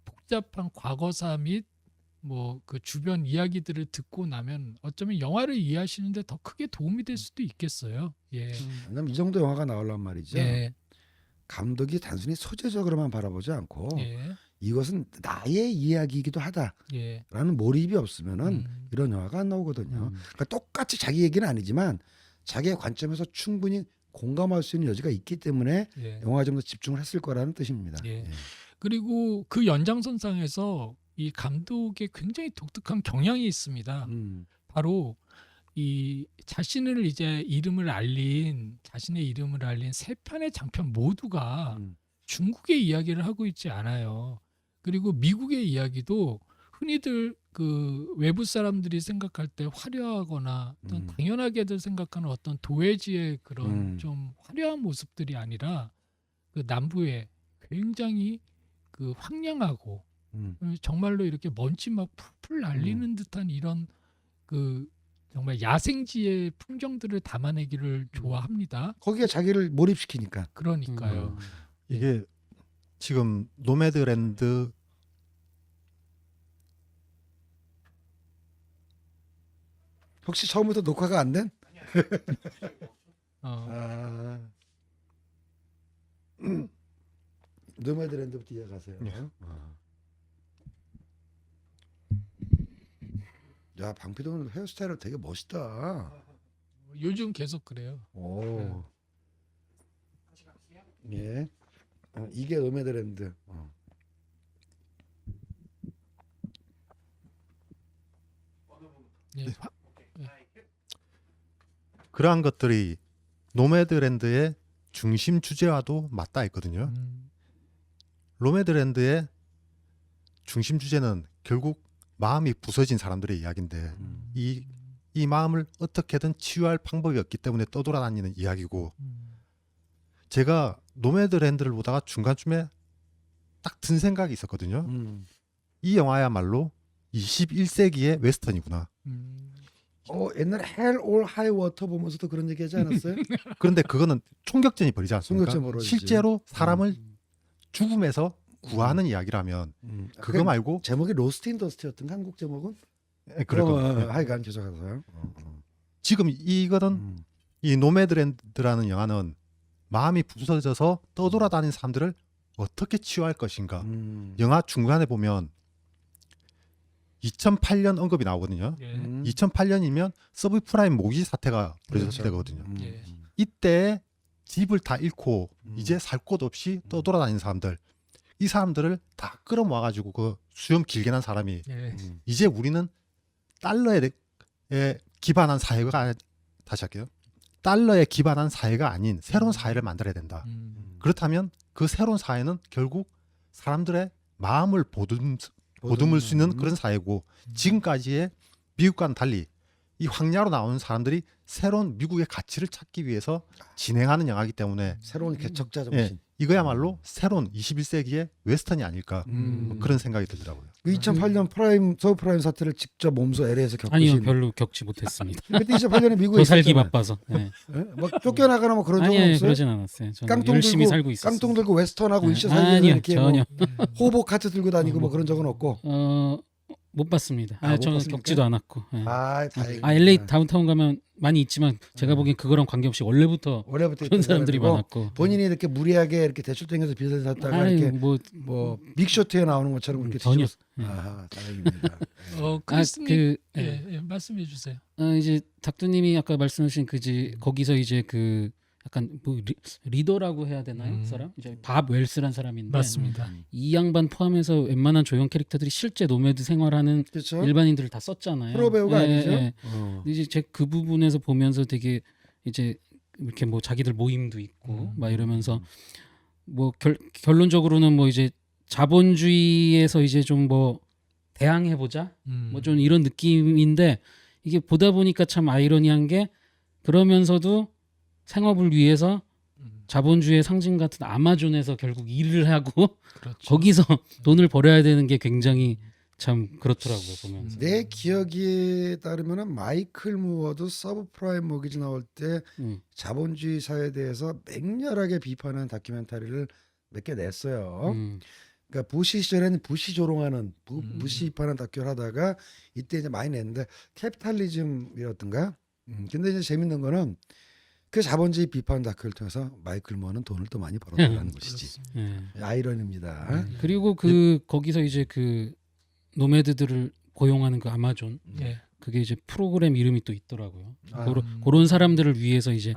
[SPEAKER 1] 복잡한 과거사 및 뭐 그 주변 이야기들을 듣고 나면 어쩌면 영화를 이해하시는데 더 크게 도움이 될 수도 있겠어요. 예.
[SPEAKER 2] 왜냐면 이 정도 영화가 나오란 말이죠.
[SPEAKER 1] 예.
[SPEAKER 2] 감독이 단순히 소재적으로만 바라보지 않고
[SPEAKER 1] 예.
[SPEAKER 2] 이것은 나의 이야기이기도 하다라는
[SPEAKER 1] 예.
[SPEAKER 2] 몰입이 없으면은 이런 영화가 안 나오거든요. 그러니까 똑같이 자기 얘기는 아니지만 자기의 관점에서 충분히 공감할 수 있는 여지가 있기 때문에
[SPEAKER 1] 예.
[SPEAKER 2] 영화에 좀 더 집중을 했을 거라는 뜻입니다.
[SPEAKER 1] 예. 그리고 그 연장선상에서 이 감독의 굉장히 독특한 경향이 있습니다. 바로 이 자신의 이름을 알린 세 편의 장편 모두가 중국의 이야기를 하고 있지 않아요. 그리고 미국의 이야기도 흔히들 그 외부 사람들이 생각할 때 화려하거나 어떤 당연하게들 생각하는 어떤 도회지의 그런 좀 화려한 모습들이 아니라 그 남부의 굉장히 그 황량하고 정말로 이렇게 먼지 막 풀풀 날리는 듯한 이런 그 정말 야생지의 풍경들을 담아내기를 좋아합니다.
[SPEAKER 2] 거기에 자기를 몰입시키니까.
[SPEAKER 1] 그러니까요.
[SPEAKER 4] 이게 지금 노매드랜드
[SPEAKER 2] 혹시 처음부터 녹화가 안 된? 노매드랜드부터 이어가세요. 야, 방피동은 헤어스타일을 되게 멋있다.
[SPEAKER 1] 요즘 계속 그래요.
[SPEAKER 2] 오. 예. 이게 노매드랜드.
[SPEAKER 1] 예.
[SPEAKER 4] 그러한 것들이 노매드랜드의 중심 주제와도 맞닿아 있거든요. 노매드랜드의 중심 주제는 결국 마음이 부서진 사람들의 이야기인데 이 마음을 어떻게든 치유할 방법이 없기 때문에 떠돌아다니는 이야기고 제가 노매드랜드를 보다가 중간쯤에 딱 든 생각이 있었거든요. 이 영화야말로 21세기의 웨스턴이구나.
[SPEAKER 2] 옛날에 Hell or High Water 보면서도 그런 얘기하지 않았어요?
[SPEAKER 4] 그런데 그거는 총격전이 벌이지 않습니까?
[SPEAKER 2] 총격전 벌어지지.
[SPEAKER 4] 실제로 사람을 죽음에서 구하는 이야기라면 그거 말고
[SPEAKER 2] 제목이 로스트 인 더스트였던 한국 제목은?
[SPEAKER 4] 그럴 겁니다.
[SPEAKER 2] 하여간 계속하세요.
[SPEAKER 4] 지금 이거는 이 노매드랜드라는 영화는 마음이 부서져서 떠돌아다니는 사람들을 어떻게 치유할 것인가. 영화 중간에 보면 2008년 언급이 나오거든요.
[SPEAKER 1] 예.
[SPEAKER 4] 2008년이면 서브프라임 모기 사태가 벌어졌을
[SPEAKER 2] 그렇죠.
[SPEAKER 4] 때거든요.
[SPEAKER 1] 예.
[SPEAKER 4] 이때 집을 다 잃고
[SPEAKER 2] 음.
[SPEAKER 4] 이제 살 곳 없이 떠돌아다니는 사람들, 이 사람들을 다 끌어모아가지고 그 수염 길게 난 사람이
[SPEAKER 1] 예.
[SPEAKER 4] 이제 우리는 달러에 기반한 사회가 다시 할게요. 달러에 기반한 사회가 아닌 새로운 사회를 만들어야 된다. 그렇다면 그 새로운 사회는 결국 사람들의 마음을 보듬을 수 있는 그런 사회고, 지금까지의 미국과는 달리 이 황야로 나오는 사람들이 새로운 미국의 가치를 찾기 위해서 진행하는 영화이기 때문에
[SPEAKER 2] 새로운 개척자
[SPEAKER 4] 예,
[SPEAKER 2] 정신.
[SPEAKER 4] 이거야말로 새로운 21세기의 웨스턴이 아닐까 뭐 그런 생각이 들더라고요.
[SPEAKER 2] 2008년 서브프라임 사태를 직접 몸소 LA에서 겪으신.
[SPEAKER 3] 아니요, 별로 겪지 못했습니다.
[SPEAKER 2] 그때 2008년에 미국에
[SPEAKER 3] 더 살기
[SPEAKER 2] 있었잖아요.
[SPEAKER 3] 바빠서. 네.
[SPEAKER 2] 예? 막 쫓겨나거나 뭐 그런 적은
[SPEAKER 3] 아니요,
[SPEAKER 2] 없어요?
[SPEAKER 3] 그러진 않았어요. 저는
[SPEAKER 2] 깡통
[SPEAKER 3] 열심히
[SPEAKER 2] 들고,
[SPEAKER 3] 살고 있었어요.
[SPEAKER 2] 깡통 들고 웨스턴하고 위셔
[SPEAKER 3] 아니요,
[SPEAKER 2] 사이에서 이렇게
[SPEAKER 3] 전혀.
[SPEAKER 2] 뭐 호복 카트 들고 다니고 뭐 그런 적은 없고.
[SPEAKER 3] 못 봤습니다.
[SPEAKER 2] 못
[SPEAKER 3] 저는
[SPEAKER 2] 봤습니까?
[SPEAKER 3] 겪지도 않았고. 예.
[SPEAKER 2] 다행이다.
[SPEAKER 3] LA 다운타운 가면 많이 있지만 제가 보기엔 그거랑 관계없이 원래부터
[SPEAKER 2] 원래부터
[SPEAKER 3] 그런
[SPEAKER 2] 있던
[SPEAKER 3] 사람들이
[SPEAKER 2] 사람이고
[SPEAKER 3] 많았고.
[SPEAKER 2] 본인이 이렇게 무리하게 이렇게 대출 땡겨서 빚을 샀다가
[SPEAKER 3] 아니,
[SPEAKER 2] 이렇게
[SPEAKER 3] 뭐
[SPEAKER 2] 빅쇼트에 나오는 것처럼 그렇게
[SPEAKER 3] 전혀.
[SPEAKER 2] 뒤집어서- 아하, 다행입니다.
[SPEAKER 1] 크리스님,
[SPEAKER 3] 그
[SPEAKER 1] 예, 말씀해 주세요.
[SPEAKER 3] 이제 닥터님이 아까 말씀하신 거기서 이제 그 약간 뭐 리더라고 해야 되나요? 그 사람 이제 밥 웰스란 사람인데
[SPEAKER 1] 맞습니다.
[SPEAKER 3] 이 양반 포함해서 웬만한 조형 캐릭터들이 실제 노매드 생활하는
[SPEAKER 2] 그렇죠?
[SPEAKER 3] 일반인들을 다 썼잖아요.
[SPEAKER 2] 프로 배우가 아니죠?
[SPEAKER 3] 근데 이제 제 그 부분에서 보면서 되게 이제 이렇게 뭐 자기들 모임도 있고 막 이러면서 뭐 결론적으로는 뭐 이제 자본주의에서 이제 좀 뭐 대항해 보자 뭐 좀 이런 느낌인데, 이게 보다 보니까 참 아이러니한 게 그러면서도 생업을 위해서 자본주의의 상징 같은 아마존에서 결국 일을 하고
[SPEAKER 1] 그렇죠.
[SPEAKER 3] 거기서 돈을 벌어야 되는 게 굉장히 참 그렇더라고요, 보면서.
[SPEAKER 2] 내 기억에 따르면은 마이클 무어도 서브프라임 모기지 나올 때 자본주의 사회에 대해서 맹렬하게 비판하는 다큐멘터리를 몇 개 냈어요. 그러니까 부시 시절에는 부시 조롱하는 부시 비판하는 다큐를 하다가 이때 이제 많이 냈는데 캐피탈리즘이었던가. 근데 이제 재밌는 거는 그 자본주의 비판 다큐를 통해서 마이클 무어는 돈을 또 많이 벌었다는 것이지. 아이러니입니다.
[SPEAKER 3] 그리고 거기서 이제 그 노매드들을 고용하는 그 아마존,
[SPEAKER 1] 예.
[SPEAKER 3] 그게 이제 프로그램 이름이 또 있더라고요.
[SPEAKER 2] 아.
[SPEAKER 3] 그런 사람들을 위해서 이제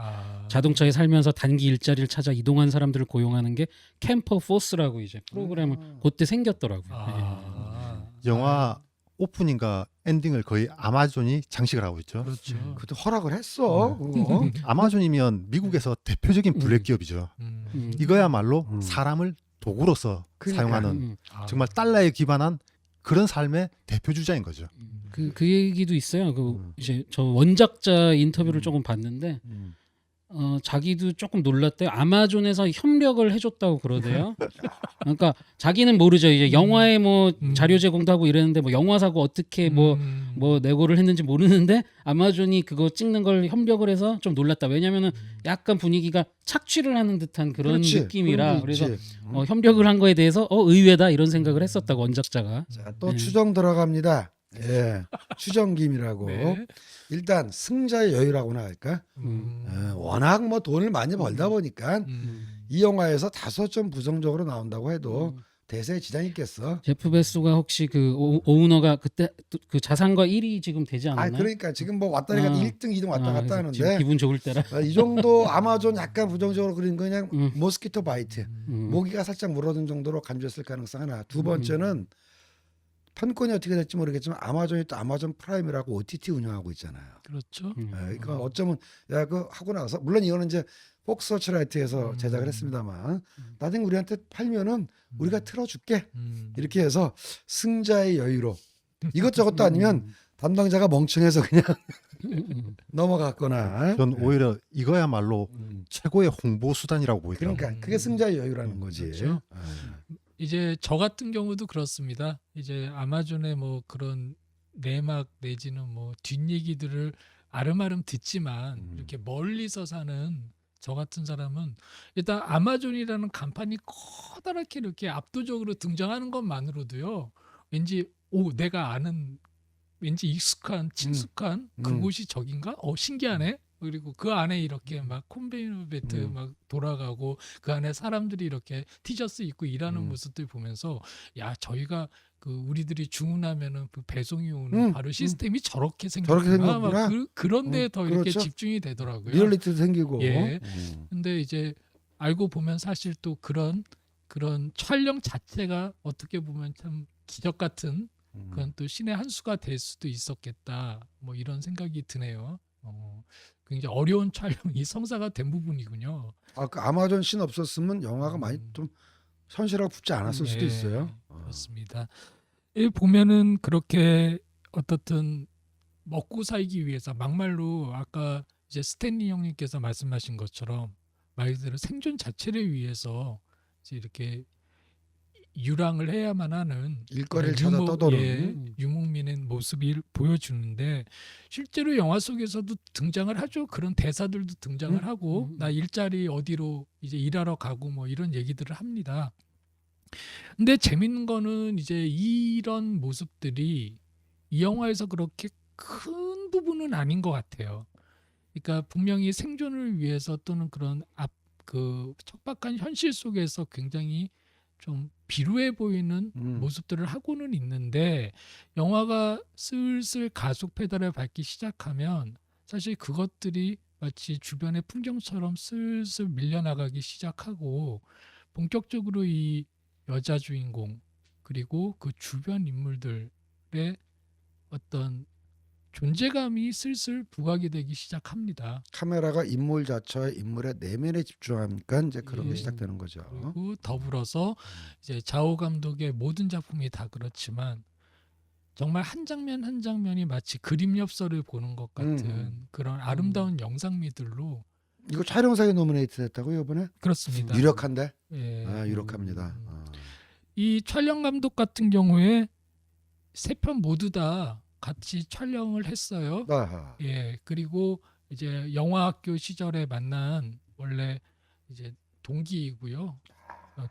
[SPEAKER 3] 자동차에 살면서 단기 일자리를 찾아 이동한 사람들을 고용하는 게 캠퍼 포스라고 이제 프로그램을 그때 생겼더라고요.
[SPEAKER 4] 영화 오프닝과 엔딩을 거의 아마존이 장식을 하고 있죠.
[SPEAKER 1] 그렇죠.
[SPEAKER 2] 그것도 허락을 했어.
[SPEAKER 4] 아마존이면 미국에서 대표적인 블랙 기업이죠. 이거야말로 사람을 도구로서
[SPEAKER 2] 그러니까.
[SPEAKER 4] 사용하는 정말 달러에 기반한 그런 삶의 대표 주자인 거죠.
[SPEAKER 3] 그 얘기도 있어요. 이제 저 원작자 인터뷰를 조금 봤는데 자기도 조금 놀랐대요. 아마존에서 협력을 해줬다고 그러대요. 그러니까 자기는 모르죠. 이제 영화에 뭐 자료 제공도 하고 이랬는데 뭐 영화 사고 어떻게 뭐 내고를 했는지 모르는데 아마존이 그거 찍는 걸 협력을 해서 좀 놀랐다. 왜냐면은 약간 분위기가 착취를 하는 듯한 그런
[SPEAKER 2] 그렇지.
[SPEAKER 3] 느낌이라,
[SPEAKER 2] 그런 게
[SPEAKER 3] 그래서
[SPEAKER 2] 있지.
[SPEAKER 3] 협력을 한 거에 대해서 의외다 이런 생각을 했었다고 원작자가.
[SPEAKER 2] 자, 또 추정 들어갑니다. 예, 추정김이라고.
[SPEAKER 1] 네.
[SPEAKER 2] 일단 승자의 여유라고나 할까? 워낙 뭐 돈을 많이 벌다 보니까 이 영화에서 다소 좀 부정적으로 나온다고 해도 대세에 지장이 있겠어.
[SPEAKER 3] 제프 베소가 혹시 그 오우너가 그때 그 자산과 1위 지금 되지 않았나요?
[SPEAKER 2] 그러니까 지금 뭐 왔다 갔다 1등, 2등 왔다 갔다
[SPEAKER 3] 그래서 지금
[SPEAKER 2] 하는데
[SPEAKER 3] 기분 좋을 때라.
[SPEAKER 2] 이 정도 아마존 약간 부정적으로 그린 거 그냥 모스키토 바이트, 모기가 살짝 물어든 정도로 간주했을 가능성 하나. 두 번째는 판권이 어떻게 될지 모르겠지만 아마존이 또 아마존 프라임이라고 OTT 운영하고 있잖아요.
[SPEAKER 1] 그렇죠.
[SPEAKER 2] 그러니까 어쩌면 그 하고 나서 물론 이거는 이제 폭스 서치라이트에서 제작을 했습니다만 나중에 우리한테 팔면은 우리가 틀어줄게 이렇게 해서 승자의 여유로 이것저것도 아니면 담당자가 멍청해서 그냥 넘어갔거나.
[SPEAKER 4] 전 오히려 이거야말로 최고의 홍보 수단이라고 보이더라고요.
[SPEAKER 2] 그러니까 그게 승자의 여유라는 거지.
[SPEAKER 1] 그렇죠. 이제 저 같은 경우도 그렇습니다. 이제 아마존의 뭐 그런 내막 내지는 뭐 뒷얘기들을 아름아름 듣지만 이렇게 멀리서 사는 저 같은 사람은 일단 아마존이라는 간판이 커다랗게 이렇게 압도적으로 등장하는 것만으로도요, 왠지 내가 아는 왠지 익숙한 친숙한 그곳이 저긴가? 신기하네. 그리고 그 안에 이렇게 막 컨베이어 벨트 막 돌아가고 그 안에 사람들이 이렇게 티셔츠 입고 일하는 모습들 보면서 야 저희가 그 우리들이 주문하면은 그 배송이 오는 바로 시스템이 저렇게
[SPEAKER 2] 저렇게
[SPEAKER 1] 생겼구나.
[SPEAKER 2] 생겼구나.
[SPEAKER 1] 막 그런 데에 더 이렇게
[SPEAKER 2] 그렇죠.
[SPEAKER 1] 집중이 되더라고요.
[SPEAKER 2] 리얼리티도 생기고.
[SPEAKER 1] 예. 근데 이제 알고 보면 사실 또 그런 촬영 자체가 어떻게 보면 참 기적 같은 그건 또 신의 한 수가 될 수도 있었겠다. 뭐 이런 생각이 드네요. 굉장히 어려운 촬영이 성사가 된 부분이군요.
[SPEAKER 2] 그 아마존 씬 없었으면 영화가 많이 좀 현실하고 붙지 않았을 수도
[SPEAKER 1] 예,
[SPEAKER 2] 있어요.
[SPEAKER 1] 그렇습니다. 이 보면은 그렇게 어떻든 먹고 살기 위해서 막말로 아까 이제 스탠리 형님께서 말씀하신 것처럼 말 그대로 생존 자체를 위해서 이제 이렇게 유랑을 해야만 하는
[SPEAKER 2] 일거리를
[SPEAKER 1] 그런
[SPEAKER 2] 찾아 떠도는.
[SPEAKER 1] 유목민의 모습을 보여주는데 실제로 영화 속에서도 등장을 하죠. 그런 대사들도 등장을 하고 나 일자리 어디로 이제 일하러 가고 뭐 이런 얘기들을 합니다. 근데 재밌는 거는 이제 이런 모습들이 이 영화에서 그렇게 큰 부분은 아닌 것 같아요. 그러니까 분명히 생존을 위해서 또는 그런 그 척박한 현실 속에서 굉장히 좀 비루해 보이는 모습들을 하고는 있는데 영화가 슬슬 가속 페달을 밟기 시작하면 사실 그것들이 마치 주변의 풍경처럼 슬슬 밀려나가기 시작하고 본격적으로 이 여자 주인공 그리고 그 주변 인물들의 어떤 존재감이 슬슬 부각이 되기 시작합니다.
[SPEAKER 2] 카메라가 인물 자체와 인물의 내면에 집중하니까 이제 그런
[SPEAKER 1] 예.
[SPEAKER 2] 게 시작되는 거죠.
[SPEAKER 1] 그리고 더불어서 이제 자오 감독의 모든 작품이 다 그렇지만 정말 한 장면 한 장면이 마치 그림 엽서를 보는 것 같은 그런 아름다운 영상미들로
[SPEAKER 2] 이거 촬영상에 노미네이트 됐다고요 이번에?
[SPEAKER 1] 그렇습니다.
[SPEAKER 2] 유력한데?
[SPEAKER 1] 예.
[SPEAKER 2] 유력합니다.
[SPEAKER 1] 이 촬영 감독 같은 경우에 세 편 모두 다 같이 촬영을 했어요.
[SPEAKER 2] 아하.
[SPEAKER 1] 예, 그리고 이제 영화학교 시절에 만난 원래 이제 동기이고요.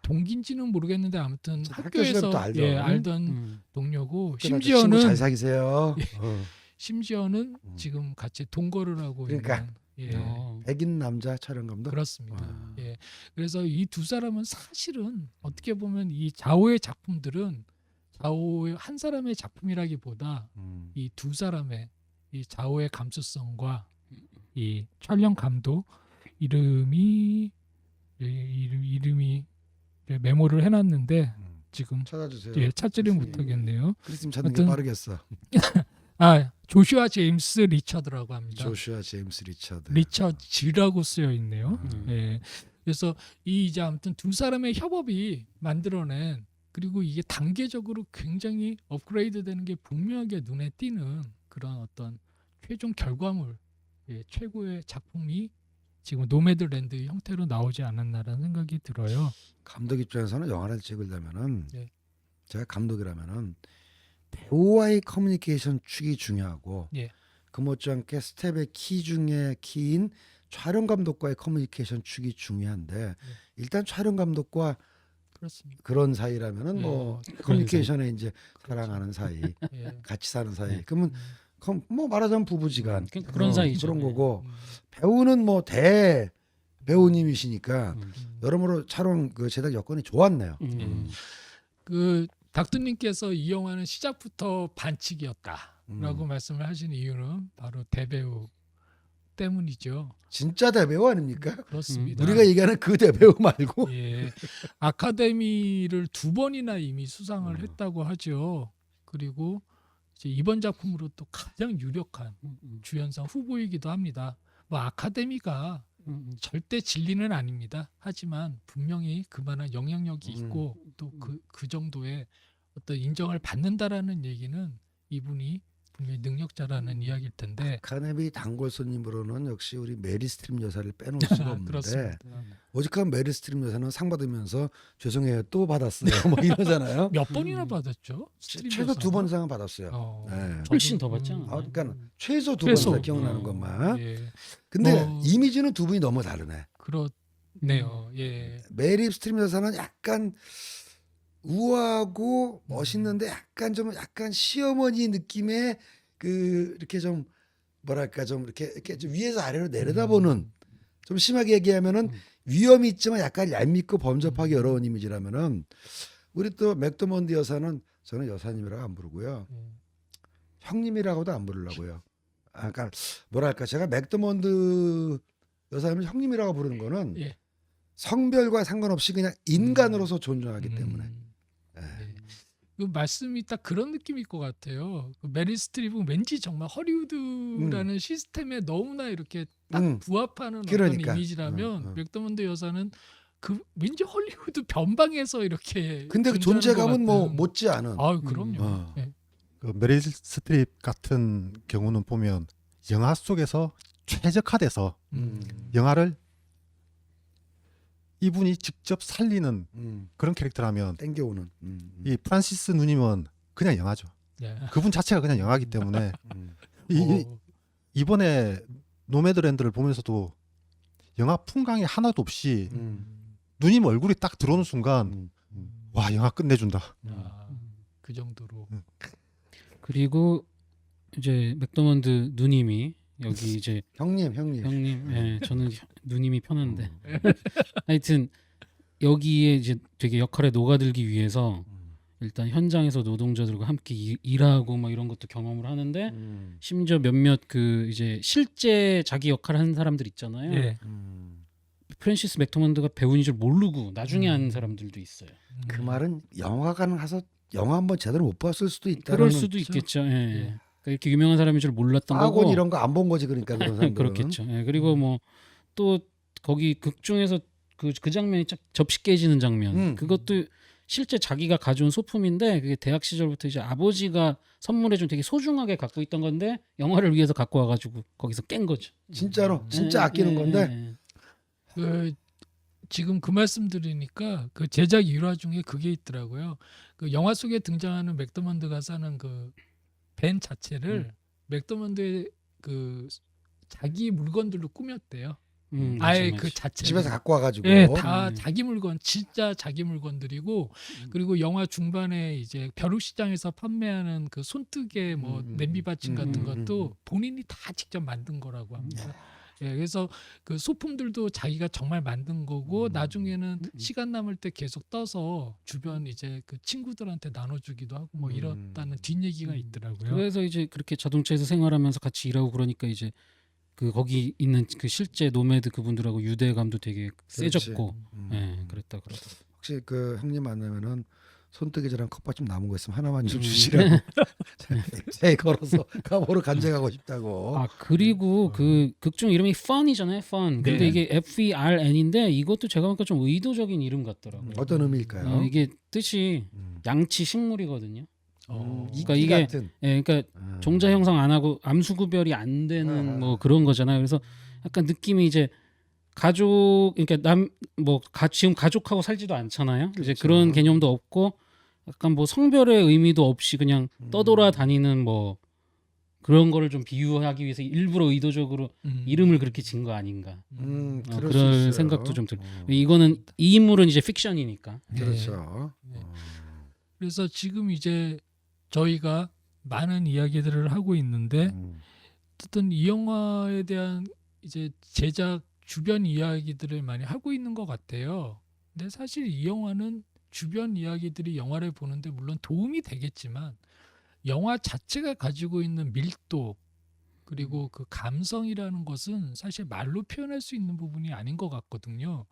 [SPEAKER 1] 동기인지는 모르겠는데 아무튼
[SPEAKER 2] 학교 시절부터
[SPEAKER 1] 학교에서
[SPEAKER 2] 알던.
[SPEAKER 1] 알던 동료고
[SPEAKER 2] 친구
[SPEAKER 1] 심지어는
[SPEAKER 2] 잘 사귀세요.
[SPEAKER 1] 심지어는 지금 같이 동거를 하고
[SPEAKER 2] 그러니까.
[SPEAKER 1] 있는
[SPEAKER 2] 백인 남자 촬영 감독.
[SPEAKER 1] 그렇습니다. 예, 그래서 이 두 사람은 사실은 어떻게 보면 이 자오의 작품들은 자오의 한 사람의 작품이라기보다 이 두 사람의 이 자오의 감수성과 이 촬영 감독 이름이 메모를 해놨는데 지금
[SPEAKER 2] 찾아주세요.
[SPEAKER 1] 찾지를 못하겠네요.
[SPEAKER 2] 그리스님 찾는 게
[SPEAKER 1] 어떤-
[SPEAKER 2] 빠르겠어.
[SPEAKER 1] 조슈아 제임스 리처드라고 합니다.
[SPEAKER 2] 조슈아 제임스 리처드.
[SPEAKER 1] 리처즈라고 쓰여 있네요. 예. 그래서 이 이제 아무튼 두 사람의 협업이 만들어낸 그리고 이게 단계적으로 굉장히 업그레이드되는 게 분명하게 눈에 띄는 그런 어떤 최종 결과물, 최고의 작품이 지금 노매드랜드 형태로 나오지 않았나라는 생각이 들어요.
[SPEAKER 2] 감독 입장에서는 영화를 찍으려면은
[SPEAKER 1] 네.
[SPEAKER 2] 제가 감독이라면은 배우와의 커뮤니케이션 축이 중요하고
[SPEAKER 1] 예.
[SPEAKER 2] 그 못지않게 스텝의 키 중에 키인 촬영 감독과의 커뮤니케이션 축이 중요한데 일단 촬영 감독과
[SPEAKER 1] 그렇습니다.
[SPEAKER 2] 그런 사이라면은 뭐 커뮤니케이션에 이제 사랑하는 사이,
[SPEAKER 1] 예.
[SPEAKER 2] 같이 사는 사이. 그러면 뭐 말하자면 부부지간
[SPEAKER 3] 그런 사이죠.
[SPEAKER 2] 그런 거고 배우는 뭐 대 배우님이시니까 여러모로 촬영 그 제작 여건이 좋았네요.
[SPEAKER 1] 그 닥터님께서 이 영화는 시작부터 반칙이었다라고 말씀을 하시는 이유는 바로 대배우 때문이죠.
[SPEAKER 2] 진짜 대배우 아닙니까?
[SPEAKER 1] 그렇습니다.
[SPEAKER 2] 우리가 얘기하는 그 대배우 말고.
[SPEAKER 1] 예, 아카데미를 2번이나 이미 수상을 했다고 하죠. 그리고 이제 이번 작품으로 또 가장 유력한 주연상 후보이기도 합니다. 뭐 아카데미가 절대 진리는 아닙니다. 하지만 분명히 그만한 영향력이 있고 또 그 정도의 어떤 인정을 받는다라는 얘기는 이분이 분명히 능력자라는 이야기일 텐데.
[SPEAKER 2] 아카데미 단골 손님으로는 역시 우리 메리 스트립 여사를 빼놓을 수가 없는데
[SPEAKER 1] 그렇습니다.
[SPEAKER 2] 오직한 메리 스트립 여사는 상 받으면서 죄송해요 또 받았어요 뭐 이러잖아요.
[SPEAKER 1] 몇 번이나 받았죠?
[SPEAKER 2] 최소 2번 이상은 받았어요. 네.
[SPEAKER 3] 훨씬 더 받잖아.
[SPEAKER 2] 그러니까 최소 2번 이상 기억나는 것만.
[SPEAKER 1] 예.
[SPEAKER 2] 근데 이미지는 두 분이 너무 다르네.
[SPEAKER 1] 그렇네요. 예.
[SPEAKER 2] 메리 스트립 여사는 약간 우아하고 멋있는데 약간 시어머니 느낌의 그 이렇게 좀 뭐랄까 좀 이렇게 좀 위에서 아래로 내려다보는 좀 심하게 얘기하면은 위험이 있지만 약간 얄밉고 범접하기 어려운 이미지라면은 우리 또 맥도먼드 여사는 저는 여사님이라고 안 부르고요. 형님이라고도 안 부르려고요. 아, 그러니까 뭐랄까 제가 맥도먼드 여사님을 형님이라고 부르는 거는
[SPEAKER 1] 예.
[SPEAKER 2] 성별과 상관없이 그냥 인간으로서 존중하기 때문에. 예.
[SPEAKER 1] 네. 그 말씀이 딱 그런 느낌일 것 같아요. 그 메릴 스트립은 왠지 정말 허리우드라는 시스템에 너무나 이렇게 딱 부합하는
[SPEAKER 2] 그러니까.
[SPEAKER 1] 어떤 이미지라면 맥도먼드 여사는 그 왠지 헐리우드 변방에서 이렇게
[SPEAKER 2] 근데 그
[SPEAKER 1] 존재하는
[SPEAKER 2] 존재감은
[SPEAKER 1] 것
[SPEAKER 2] 뭐
[SPEAKER 1] 같은.
[SPEAKER 2] 못지 않은.
[SPEAKER 1] 아, 그럼요.
[SPEAKER 2] 어.
[SPEAKER 1] 예.
[SPEAKER 4] 그 메릴 스트립 같은 경우는 보면 영화 속에서 최적화돼서 영화를 이분이 직접 살리는 그런 캐릭터라면
[SPEAKER 2] 땡겨오는.
[SPEAKER 4] 이 프란시스 누님은 그냥 영화죠.
[SPEAKER 1] 예.
[SPEAKER 4] 그분 자체가 그냥 영화이기 때문에
[SPEAKER 1] 어,
[SPEAKER 4] 이번에 노매드랜드를 보면서도 영화 풍광이 하나도 없이 누님 얼굴이 딱 들어오는 순간 와 영화 끝내준다.
[SPEAKER 1] 아, 그 정도로.
[SPEAKER 3] 그리고 이제 맥도먼드 누님이 여기 이제
[SPEAKER 2] 형님.
[SPEAKER 3] 형님, 예, 저는 누님이 편한데 하여튼 여기에 이제 되게 역할에 녹아들기 위해서 일단 현장에서 노동자들과 함께 일하고 막 이런 것도 경험을 하는데 심지어 몇몇 그 이제 실제 자기 역할을 하는 사람들 있잖아요.
[SPEAKER 1] 예.
[SPEAKER 3] 프랜시스 맥도먼드가 배우인 줄 모르고 나중에 하는 사람들도 있어요.
[SPEAKER 2] 그 말은 영화관 가서 영화 한번 제대로 못 봤을 수도 있다는.
[SPEAKER 3] 그럴 수도 있겠죠. 예. 그러니까 이렇게 유명한 사람인 줄 몰랐던
[SPEAKER 2] 학원
[SPEAKER 3] 거고.
[SPEAKER 2] 이런 거 안 본 거지 그러니까 그런 사람들은.
[SPEAKER 3] 그렇겠죠. 예. 그리고 뭐 또 거기 극 중에서 그 장면이 쫙 접시 깨지는 장면. 그것도 실제 자기가 가져온 소품인데 그게 대학 시절부터 이제 아버지가 선물해준 되게 소중하게 갖고 있던 건데 영화를 위해서 갖고 와가지고 거기서 깬 거죠.
[SPEAKER 2] 진짜로 진짜
[SPEAKER 3] 예,
[SPEAKER 2] 아끼는
[SPEAKER 3] 예,
[SPEAKER 2] 건데.
[SPEAKER 3] 예.
[SPEAKER 1] 그 지금 그 말씀 드리니까 그 제작 일화 중에 그게 있더라고요. 그 영화 속에 등장하는 맥도먼드가 사는 그 밴 자체를 맥도먼드의 그 자기 물건들로 꾸몄대요. 아예
[SPEAKER 3] 맞아,
[SPEAKER 1] 그
[SPEAKER 3] 맞아.
[SPEAKER 1] 자체
[SPEAKER 2] 집에서 갖고 와가지고.
[SPEAKER 1] 예, 다 자기 물건, 진짜 자기 물건들이고, 그리고 영화 중반에 이제 벼룩시장에서 판매하는 그 손뜨개 뭐 냄비 받침 같은 것도 본인이 다 직접 만든 거라고 합니다. 예, 그래서 그 소품들도 자기가 정말 만든 거고 나중에는 시간 남을 때 계속 떠서 주변 이제 그 친구들한테 나눠주기도 하고 뭐 이렇다는 뒷얘기가 있더라고요.
[SPEAKER 3] 그래서 이제 그렇게 자동차에서 생활하면서 같이 일하고 그러니까 이제 그 거기 있는 그 실제 노매드 그분들하고 유대감도 되게 세졌고, 예, 그랬다 그러더라고요.
[SPEAKER 2] 혹시 그 형님 만나면은 손뜨개질한 컵밥 좀 남은 거 있으면 하나만 좀 주시라고. 제 걸어서 가보러 간증하고 싶다고.
[SPEAKER 3] 아 그리고 그 극중 이름이 Fun이잖아요, Fun. 근데
[SPEAKER 1] 네.
[SPEAKER 3] 이게 FERN인데 이것도 제가 보니까 좀 의도적인 이름 같더라고요.
[SPEAKER 2] 어떤 의미일까요?
[SPEAKER 3] 이게 뜻이 양치 식물이거든요.
[SPEAKER 2] 이끼
[SPEAKER 3] 그러니까 이게
[SPEAKER 2] 같은.
[SPEAKER 3] 예, 그러니까 종자 형성 안 하고 암수 구별이 안 되는 뭐 그런 거잖아요. 그래서 약간 느낌이 이제 가족 그러니까 지금 가족하고 살지도 않잖아요. 이제
[SPEAKER 2] 그렇죠.
[SPEAKER 3] 그런 개념도 없고 약간 뭐 성별의 의미도 없이 그냥 떠돌아 다니는 뭐 그런 거를 좀 비유하기 위해서 일부러 의도적으로 이름을 그렇게 진 거 아닌가.
[SPEAKER 2] 그럴 수
[SPEAKER 3] 그런
[SPEAKER 2] 있어요.
[SPEAKER 3] 생각도 좀 들어요. 이거는 이 인물은 이제 픽션이니까.
[SPEAKER 2] 그렇죠.
[SPEAKER 1] 네. 그래서 지금 이제 저희가 많은 이야기들을 하고 있는데 어쨌든 이 영화에 대한 이제 제작 주변 이야기들을 많이 하고 있는 것 같아요. 근데 사실 이 영화는 주변 이야기들이 영화를 보는데 물론 도움이 되겠지만 영화 자체가 가지고 있는 밀도 그리고 그 감성이라는 것은 사실 말로 표현할 수 있는 부분이 아닌 것 같거든요.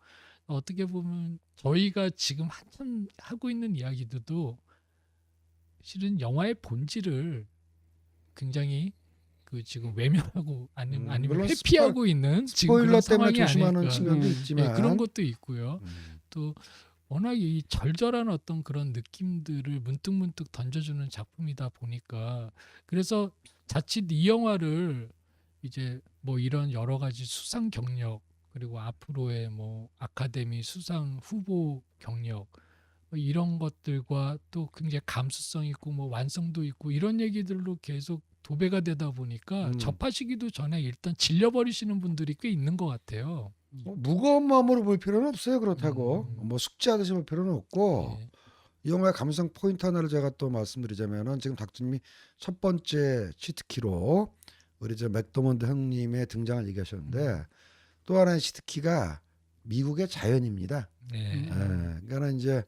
[SPEAKER 1] 어떻게 보면 저희가 지금 한참 하고 있는 이야기들도 실은 영화의 본질을 굉장히 그 지금 외면하고 아니면
[SPEAKER 2] 물론
[SPEAKER 1] 회피하고 있는 지금
[SPEAKER 2] 스포일러
[SPEAKER 1] 그런
[SPEAKER 2] 때문에
[SPEAKER 1] 상황이
[SPEAKER 2] 조심하는
[SPEAKER 1] 아닐까.
[SPEAKER 2] 측면도 있지만
[SPEAKER 1] 네, 그런 것도 있고요. 또 워낙 이 절절한 어떤 그런 느낌들을 문득문득 던져주는 작품이다 보니까 그래서 자칫 이 영화를 이제 뭐 이런 여러 가지 수상 경력 그리고 앞으로의 뭐 아카데미 수상 후보 경력 뭐 이런 것들과 또 굉장히 감수성 있고 뭐 완성도 있고 이런 얘기들로 계속 도배가 되다 보니까 접하시기도 전에 일단 질려버리시는 분들이 꽤 있는 것 같아요.
[SPEAKER 2] 무거운 마음으로 볼 필요는 없어요. 그렇다고 뭐 숙제하듯이 볼 필요는 없고
[SPEAKER 1] 네.
[SPEAKER 2] 이 영화의 감성 포인트 하나를 제가 또 말씀드리자면은 지금 닥터님이 첫 번째 치트키로 우리 저 맥도먼드 형님의 등장을 얘기하셨는데 또 하나의 시트키가 미국의 자연입니다.
[SPEAKER 1] 네.
[SPEAKER 2] 그러니까 이제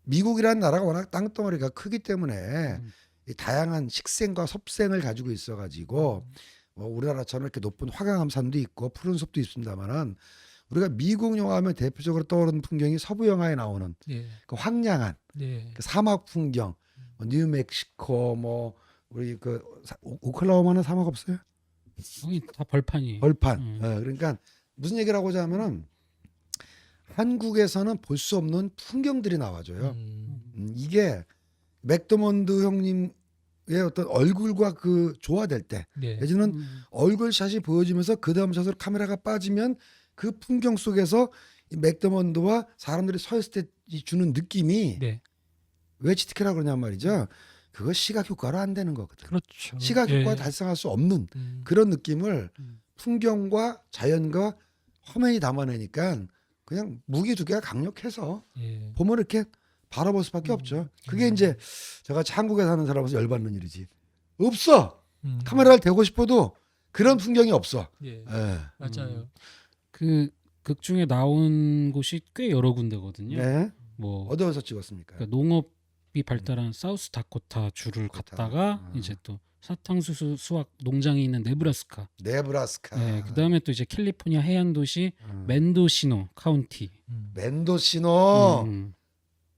[SPEAKER 2] 미국이라는 나라가 워낙 땅덩어리가 크기 때문에 이 다양한 식생과 섭생을 가지고 있어가지고 뭐 우리나라처럼 이렇게 높은 화강암산도 있고 푸른 숲도 있습니다만은 우리가 미국 영화하면 대표적으로 떠오르는 풍경이 서부 영화에 나오는
[SPEAKER 1] 네.
[SPEAKER 2] 그 황량한
[SPEAKER 1] 네.
[SPEAKER 2] 그 사막 풍경, 뭐 뉴멕시코, 뭐 우리 그 오클라호마는 사막 없어요?
[SPEAKER 3] 거기 다 벌판이.
[SPEAKER 2] 벌판. 그러니까 무슨 얘기를 하고자 하면은 한국에서는 볼 수 없는 풍경들이 나와줘요. 이게 맥도먼드 형님의 어떤 얼굴과 그 조화될 때
[SPEAKER 1] 네.
[SPEAKER 2] 내지는 얼굴 샷이 보여지면서 그 다음 샷으로 카메라가 빠지면 그 풍경 속에서 이 맥도먼드와 사람들이 서 있을 때 주는 느낌이
[SPEAKER 1] 네.
[SPEAKER 2] 왜 치트키라고 그러냔 말이죠. 그거 시각 효과로 안 되는 거거든.
[SPEAKER 1] 그렇죠.
[SPEAKER 2] 시각 효과
[SPEAKER 1] 예.
[SPEAKER 2] 달성할 수 없는
[SPEAKER 1] 음.
[SPEAKER 2] 그런 느낌을 풍경과 자연과 화면이 담아내니까 그냥 무기 두 개가 강력해서
[SPEAKER 1] 예.
[SPEAKER 2] 보면 이렇게 바라볼 수밖에 없죠. 그게 이제 제가 한국에 사는 사람으로서 열받는 일이지. 없어. 카메라를 대고 싶어도 그런 풍경이 없어.
[SPEAKER 1] 예.
[SPEAKER 2] 예.
[SPEAKER 1] 맞아요.
[SPEAKER 3] 그 극 중에 나온 곳이 꽤 여러 군데거든요.
[SPEAKER 2] 네.
[SPEAKER 3] 뭐
[SPEAKER 2] 어디서 찍었습니까?
[SPEAKER 3] 그러니까 농업이 발달한 사우스 다코타 주를
[SPEAKER 2] 다코타.
[SPEAKER 3] 갔다가 이제 또 사탕수수 수확 농장이 있는 네브라스카.
[SPEAKER 2] 네브라스카.
[SPEAKER 3] 네, 그다음에 또 이제 캘리포니아 해안 도시
[SPEAKER 2] 음.
[SPEAKER 3] 멘도시노 카운티.
[SPEAKER 2] 멘도시노.
[SPEAKER 3] 음,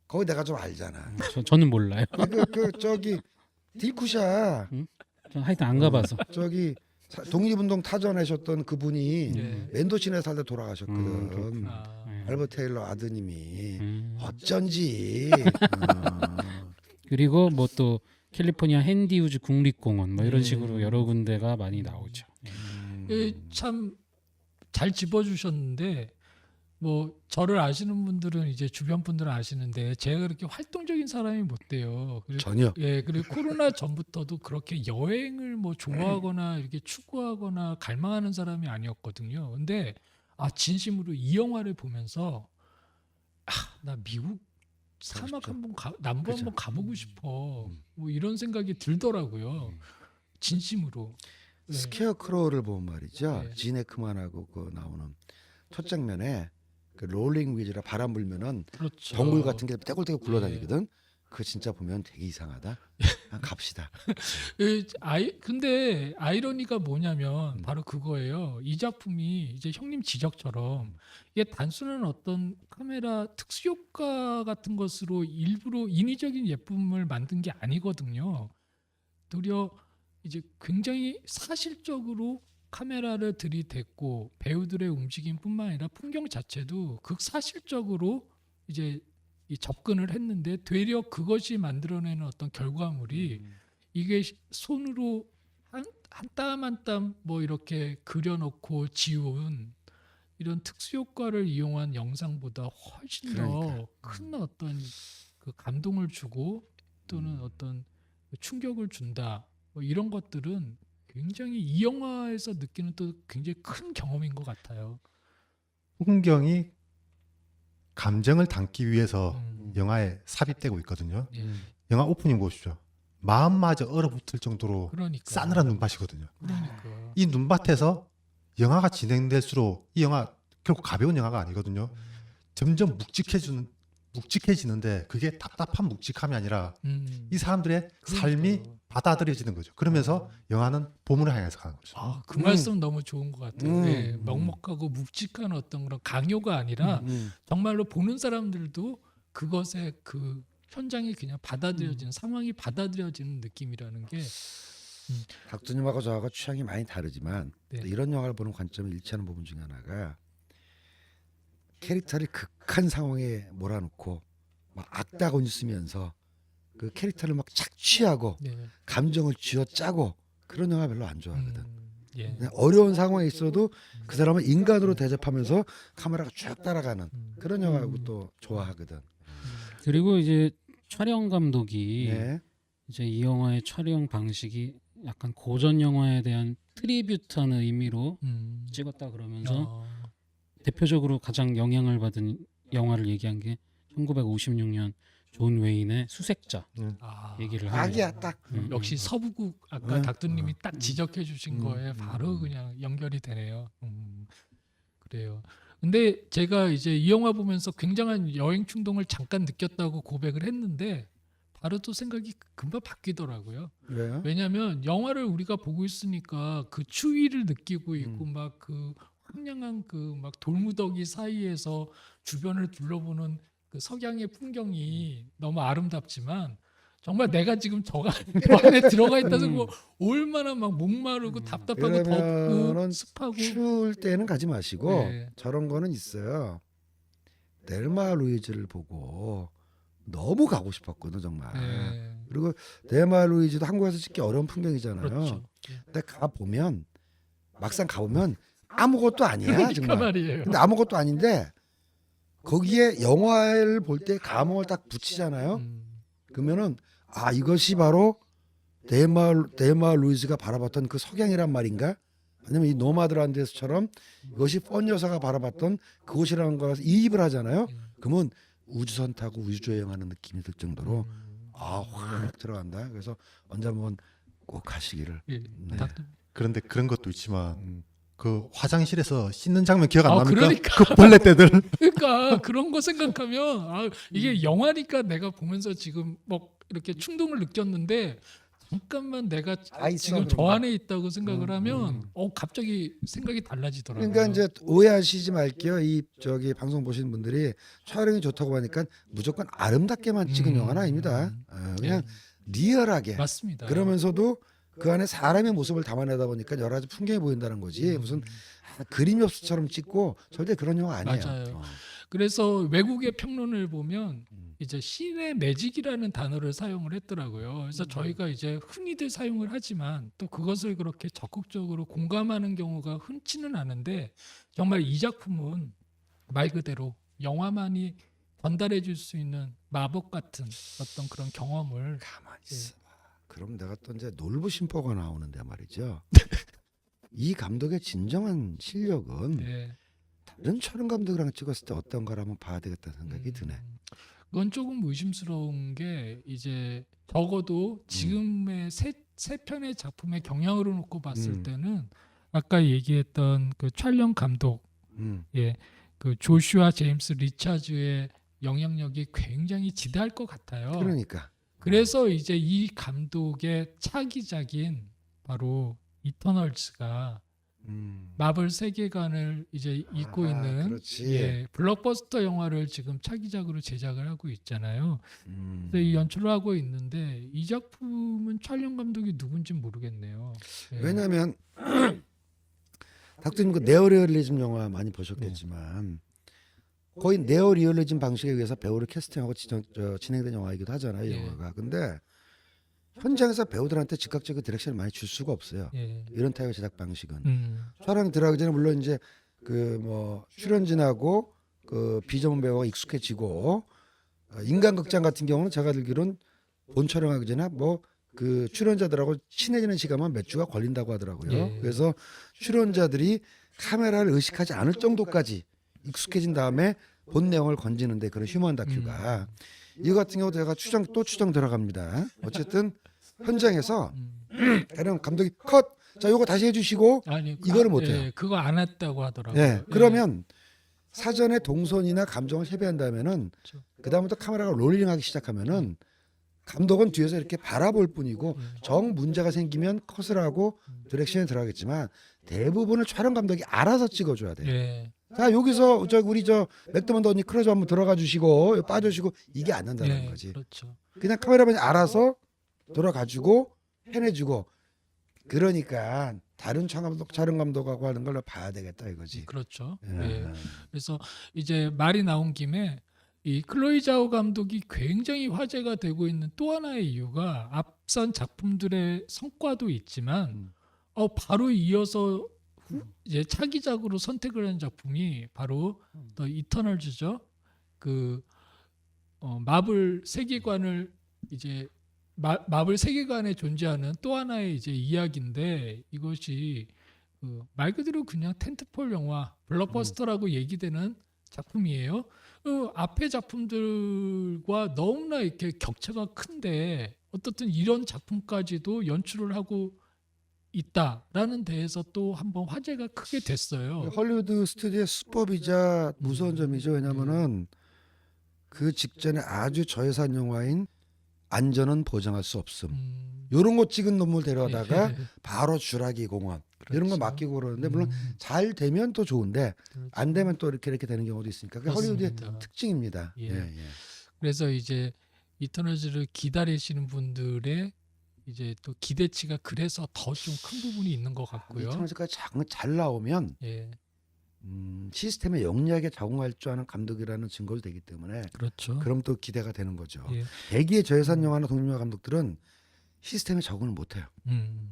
[SPEAKER 2] 거기 내가 좀 알잖아.
[SPEAKER 3] 저는 몰라요.
[SPEAKER 2] 그 저기 딜쿠샤
[SPEAKER 3] 전 하여튼 안 가봐서.
[SPEAKER 2] 저기 독립운동 타전하셨던 그분이
[SPEAKER 1] 네.
[SPEAKER 2] 멘도시내 살때 돌아가셨거든.
[SPEAKER 3] 그렇구나.
[SPEAKER 1] 아.
[SPEAKER 3] 네.
[SPEAKER 2] 알버트 테일러 아드님이
[SPEAKER 3] 음.
[SPEAKER 2] 어쩐지.
[SPEAKER 3] 그리고 뭐 또 캘리포니아 핸디우즈 국립공원 뭐 이런
[SPEAKER 2] 음.
[SPEAKER 3] 식으로 여러 군데가 많이 나오죠.
[SPEAKER 1] 참 잘 짚어주셨는데 뭐 저를 아시는 분들은 이제 주변 분들은 아시는데 제가 그렇게 활동적인 사람이 못 돼요. 그리고
[SPEAKER 2] 전혀.
[SPEAKER 1] 예, 그리고 코로나 전부터도 그렇게 여행을 뭐 좋아하거나 이렇게 추구하거나 갈망하는 사람이 아니었거든요. 근데 진심으로 이 영화를 보면서 나 미국 사막
[SPEAKER 2] 싶죠.
[SPEAKER 1] 한번 남부
[SPEAKER 2] 그죠.
[SPEAKER 1] 한번 가보고 싶어. 뭐 이런 생각이 들더라고요. 진심으로. 예.
[SPEAKER 2] 스퀘어 크로우를 보면 말이죠.
[SPEAKER 1] 네.
[SPEAKER 2] 진 에크만하고 그 나오는 첫 장면에 그 롤링 위즈라 바람 불면은
[SPEAKER 1] 그렇죠.
[SPEAKER 2] 동굴 같은 게 떼굴떼굴 굴러다니거든. 그거 진짜 보면 되게 이상하다. 갑시다.
[SPEAKER 1] 근데 아이러니가 뭐냐면 바로 그거예요. 이 작품이 이제 형님 지적처럼 이게 단순한 어떤 카메라 특수효과 같은 것으로 일부러 인위적인 예쁨을 만든 게 아니거든요. 도리어 이제 굉장히 사실적으로 카메라를 들이댔고 배우들의 움직임뿐만 아니라 풍경 자체도 극사실적으로 이제 이 접근을 했는데 되려 그것이 만들어내는 어떤 결과물이 이게 손으로 한 땀 한 땀 뭐 이렇게 그려놓고 지운 이런 특수 효과를 이용한 영상보다 훨씬 더 큰 어떤 그 감동을 주고 또는 어떤 충격을 준다. 뭐 이런 것들은 굉장히 이 영화에서 느끼는 또 굉장히 큰 경험인 것 같아요.
[SPEAKER 4] 풍경이 감정을 담기 위해서 영화에 삽입되고 있거든요.
[SPEAKER 1] 예.
[SPEAKER 4] 영화 오프닝 보십시오. 마음마저 얼어붙을 정도로
[SPEAKER 1] 그러니까.
[SPEAKER 4] 싸늘한 눈밭이거든요.
[SPEAKER 1] 그러니까.
[SPEAKER 4] 이 눈밭에서 영화가 진행될수록 이 영화 결국 가벼운 영화가 아니거든요. 점점 묵직해지는데 그게 답답한 묵직함이 아니라 이 사람들의 삶이
[SPEAKER 1] 그러니까.
[SPEAKER 4] 받아들여지는 거죠. 그러면서 영화는 봄을 향해서 가는 거죠.
[SPEAKER 1] 그 말씀 너무 좋은 것 같아요. 예,
[SPEAKER 2] 음.
[SPEAKER 1] 먹먹하고 묵직한 어떤 그런 강요가 아니라 정말로 보는 사람들도 그것의 그 현장이 그냥 받아들여지는 상황이 받아들여지는 느낌이라는 게
[SPEAKER 2] 닥터님하고 저하고 취향이 많이 다르지만
[SPEAKER 1] 네.
[SPEAKER 2] 또 이런 영화를 보는 관점을 일치하는 부분 중에 하나가 캐릭터를 극한 상황에 몰아넣고 막 악다곤 쓰면서 그 캐릭터를 막 착취하고
[SPEAKER 1] 네.
[SPEAKER 2] 감정을 쥐어짜고 그런 영화 별로 안 좋아하거든.
[SPEAKER 1] 예.
[SPEAKER 2] 그냥 어려운 상황에 있어도 그 사람을 인간으로 대접하면서 카메라가 쭉 따라가는 그런 영화고 또 좋아하거든.
[SPEAKER 3] 그리고 이제 촬영 감독이
[SPEAKER 2] 네.
[SPEAKER 3] 이제 이 영화의 촬영 방식이 약간 고전 영화에 대한 트리뷰트하는 의미로 찍었다 그러면서 대표적으로 가장 영향을 받은 영화를 얘기한 게 1956년 존 웨인의 수색자
[SPEAKER 1] 아,
[SPEAKER 3] 얘기를 합니다.
[SPEAKER 2] 딱이야 딱.
[SPEAKER 1] 역시 서부국 아까
[SPEAKER 2] 네.
[SPEAKER 1] 닥터님이 딱 지적해 주신 거에 바로
[SPEAKER 2] 음.
[SPEAKER 1] 그냥 연결이 되네요. 그래요. 근데 제가 이제 이 영화 보면서 굉장한 여행 충동을 잠깐 느꼈다고 고백을 했는데 바로 또 생각이 금방 바뀌더라고요.
[SPEAKER 2] 왜요?
[SPEAKER 1] 왜냐하면 영화를 우리가 보고 있으니까 그 추위를 느끼고 있고 막 그 황량한 그 막 돌무더기 사이에서 주변을 둘러보는 그 석양의 풍경이 너무 아름답지만 정말 내가 지금 저 안에 들어가 있다는 거 얼마나 막 목마르고 답답하고 덥고
[SPEAKER 2] 그러면은
[SPEAKER 1] 습하고
[SPEAKER 2] 추울 때는 가지 마시고
[SPEAKER 1] 네.
[SPEAKER 2] 저런 거는 있어요. 델마 루이즈를 보고 너무 가고 싶었거든 정말.
[SPEAKER 1] 네.
[SPEAKER 2] 그리고 델마 루이즈도 한국에서 찍기 어려운 풍경이잖아요.
[SPEAKER 1] 그렇죠.
[SPEAKER 2] 근데 가 보면 막상 가 보면 아무것도 아니야
[SPEAKER 1] 그러니까
[SPEAKER 2] 정말.
[SPEAKER 1] 말이에요.
[SPEAKER 2] 근데 아무것도 아닌데 거기에 영화를 볼 때 감흥을 딱 붙이잖아요. 그러면은 아 이것이 바로 델마 루이즈가 바라봤던 그 석양이란 말인가? 아니면 이 노마드란드에서처럼 이것이 펀 여사가 바라봤던 그곳이라는 거라서 이입을 하잖아요. 그러면 우주선 타고 우주 여행하는 느낌이 들 정도로 확 들어간다. 그래서 언제 한번 꼭 가시기를.
[SPEAKER 1] 예.
[SPEAKER 2] 네.
[SPEAKER 4] 그런데 그런 것도 있지만 그 화장실에서 씻는 장면 기억 안
[SPEAKER 1] 아,
[SPEAKER 4] 납니까?
[SPEAKER 1] 그러니까.
[SPEAKER 4] 그 벌레 때들.
[SPEAKER 1] 그러니까 그런 거 생각하면 이게 영화니까 내가 보면서 지금 뭐 이렇게 충동을 느꼈는데 잠깐만 내가
[SPEAKER 2] 다 있어,
[SPEAKER 1] 지금 저
[SPEAKER 2] 그런 거.
[SPEAKER 1] 안에 있다고 생각을 하면 갑자기 생각이 달라지더라고요.
[SPEAKER 2] 그러니까 이제 오해하시지 말게요. 이 저기 방송 보시는 분들이 촬영이 좋다고 하니까 무조건 아름답게만 찍은 영화는 아닙니다. 그냥 리얼하게.
[SPEAKER 1] 맞습니다.
[SPEAKER 2] 그러면서도 그 안에 사람의 모습을 담아내다 보니까 여러 가지 풍경이 보인다는 거지. 무슨 그림 엽서처럼 찍고 절대 그런 영화 아니에요.
[SPEAKER 1] 맞아요. 그래서 외국의 평론을 보면 이제 신의 매직이라는 단어를 사용을 했더라고요. 그래서 저희가 이제 흔히들 사용을 하지만 또 그것을 그렇게 적극적으로 공감하는 경우가 흔치는 않은데 정말 이 작품은 말 그대로 영화만이 전달해 줄 수 있는 마법 같은 어떤 그런 경험을
[SPEAKER 2] 가만히 있어. 그럼 내가 또 이제 놀부심포가 나오는데 말이죠. 이 감독의 진정한 실력은
[SPEAKER 1] 네.
[SPEAKER 2] 다른 촬영 감독이랑 찍었을 때 어떤가를 한번 봐야 되겠다는 생각이 드네.
[SPEAKER 1] 그건 조금 의심스러운 게 이제 적어도 지금의 세 편의 작품의 경향으로 놓고 봤을 때는 아까 얘기했던 그 촬영 감독 예, 그 조슈아 제임스 리차즈의 영향력이 굉장히 지대할 것 같아요.
[SPEAKER 2] 그러니까.
[SPEAKER 1] 그래서 이제 이 감독의 차기작인 바로 이터널즈가 마블 세계관을 이제 잇고
[SPEAKER 2] 아하,
[SPEAKER 1] 있는
[SPEAKER 2] 그렇지.
[SPEAKER 1] 예, 블록버스터 영화를 지금 차기작으로 제작을 하고 있잖아요.
[SPEAKER 2] 음.
[SPEAKER 1] 근데 이 연출을 하고 있는데 이 작품은 촬영 감독이 누군지 모르겠네요. 예.
[SPEAKER 2] 왜냐하면 닥터님 그 네오리얼리즘 영화 많이 보셨겠지만 거의 네오리얼리즘 방식에 의해서 배우를 캐스팅하고 진행된 영화이기도 하잖아요. 이
[SPEAKER 1] 예.
[SPEAKER 2] 영화가. 근데 현장에서 배우들한테 즉각적인 디렉션을 많이 줄 수가 없어요.
[SPEAKER 1] 예.
[SPEAKER 2] 이런 타입의 제작 방식은. 촬영 들어가기 전에 물론 이제 그 뭐 출연진하고 그 비전문 배우가 익숙해지고 인간극장 같은 경우는 제가 들기로는 본 촬영하기 전에 뭐 그 출연자들하고 친해지는 시간만 몇 주가 걸린다고 하더라고요.
[SPEAKER 1] 예.
[SPEAKER 2] 그래서 출연자들이 카메라를 의식하지 않을 정도까지 익숙해진 다음에 본 내용을 건지는데 그런 휴먼 다큐가 이거 같은 경우 제가 추정 들어갑니다. 어쨌든 현장에서 이런 감독이 컷! 자 요거 다시 해주시고
[SPEAKER 1] 아니
[SPEAKER 2] 이거를 못해요.
[SPEAKER 1] 예, 그거 안 했다고 하더라고요.
[SPEAKER 2] 예, 그러면 사전에 동선이나 감정을 협의한다면은
[SPEAKER 1] 그렇죠.
[SPEAKER 2] 그 다음부터 카메라가 롤링하기 시작하면은 감독은 뒤에서 이렇게 바라볼 뿐이고 정 문제가 생기면 컷을 하고 디렉션에 들어가겠지만 대부분을 촬영 감독이 알아서 찍어줘야 돼요.
[SPEAKER 1] 예.
[SPEAKER 2] 자 여기서 우리 맥도먼드 언니 크루즈 한번 들어가 주시고 빠져주시고 이게 안 된다는
[SPEAKER 1] 예,
[SPEAKER 2] 거지.
[SPEAKER 1] 그렇죠.
[SPEAKER 2] 그냥 카메라맨이 알아서 돌아가지고 해내주고 그러니까 다른 촬영 감독하고 하는 걸 봐야 되겠다 이거지.
[SPEAKER 1] 그렇죠.
[SPEAKER 2] 예.
[SPEAKER 1] 예. 그래서 이제 말이 나온 김에 이 클로이 자오 감독이 굉장히 화제가 되고 있는 또 하나의 이유가 앞선 작품들의 성과도 있지만 바로 이어서 이제 차기작으로 선택을 한 작품이 바로 더 이터널즈죠. 그 마블 세계관을 이제 마블 세계관에 존재하는 또 하나의 이제 이야기인데 이것이 말 그대로 그냥 텐트폴 영화 블록버스터라고 얘기되는 작품이에요. 앞의 작품들과 너무나 이렇게 격차가 큰데 어떻든 이런 작품까지도 연출을 하고 있다라는 데에서 또 한번 화제가 크게 됐어요.
[SPEAKER 2] 헐리우드 스튜디오의 수법이자 무서운 점이죠. 왜냐하면은 그 직전에 아주 저예산 영화인 안전은 보장할 수 없음. 이런 거 찍은 놈을 데려다가
[SPEAKER 1] 예.
[SPEAKER 2] 바로 주라기 공원 이런 거
[SPEAKER 1] 그렇죠.
[SPEAKER 2] 맡기고 그러는데 물론 잘 되면 또 좋은데
[SPEAKER 1] 그렇죠.
[SPEAKER 2] 안 되면 또 이렇게 되는 경우도 있으니까 그게 헐리우드의
[SPEAKER 1] 그렇습니다.
[SPEAKER 2] 특징입니다.
[SPEAKER 1] 예.
[SPEAKER 2] 예, 예.
[SPEAKER 1] 그래서 이제 이터널즈를 기다리시는 분들의 이제 또 기대치가 그래서 더 좀 큰 부분이 있는 것 같고요.
[SPEAKER 2] 이터널즈까지 잘 나오면
[SPEAKER 1] 예,
[SPEAKER 2] 시스템에 영리하게 적응할 줄 아는 감독이라는 증거도 되기 때문에
[SPEAKER 1] 그렇죠.
[SPEAKER 2] 그럼 또 기대가 되는 거죠.
[SPEAKER 1] 예.
[SPEAKER 2] 대기의 저예산 영화나 독립영화 감독들은 시스템에 적응을 못해요.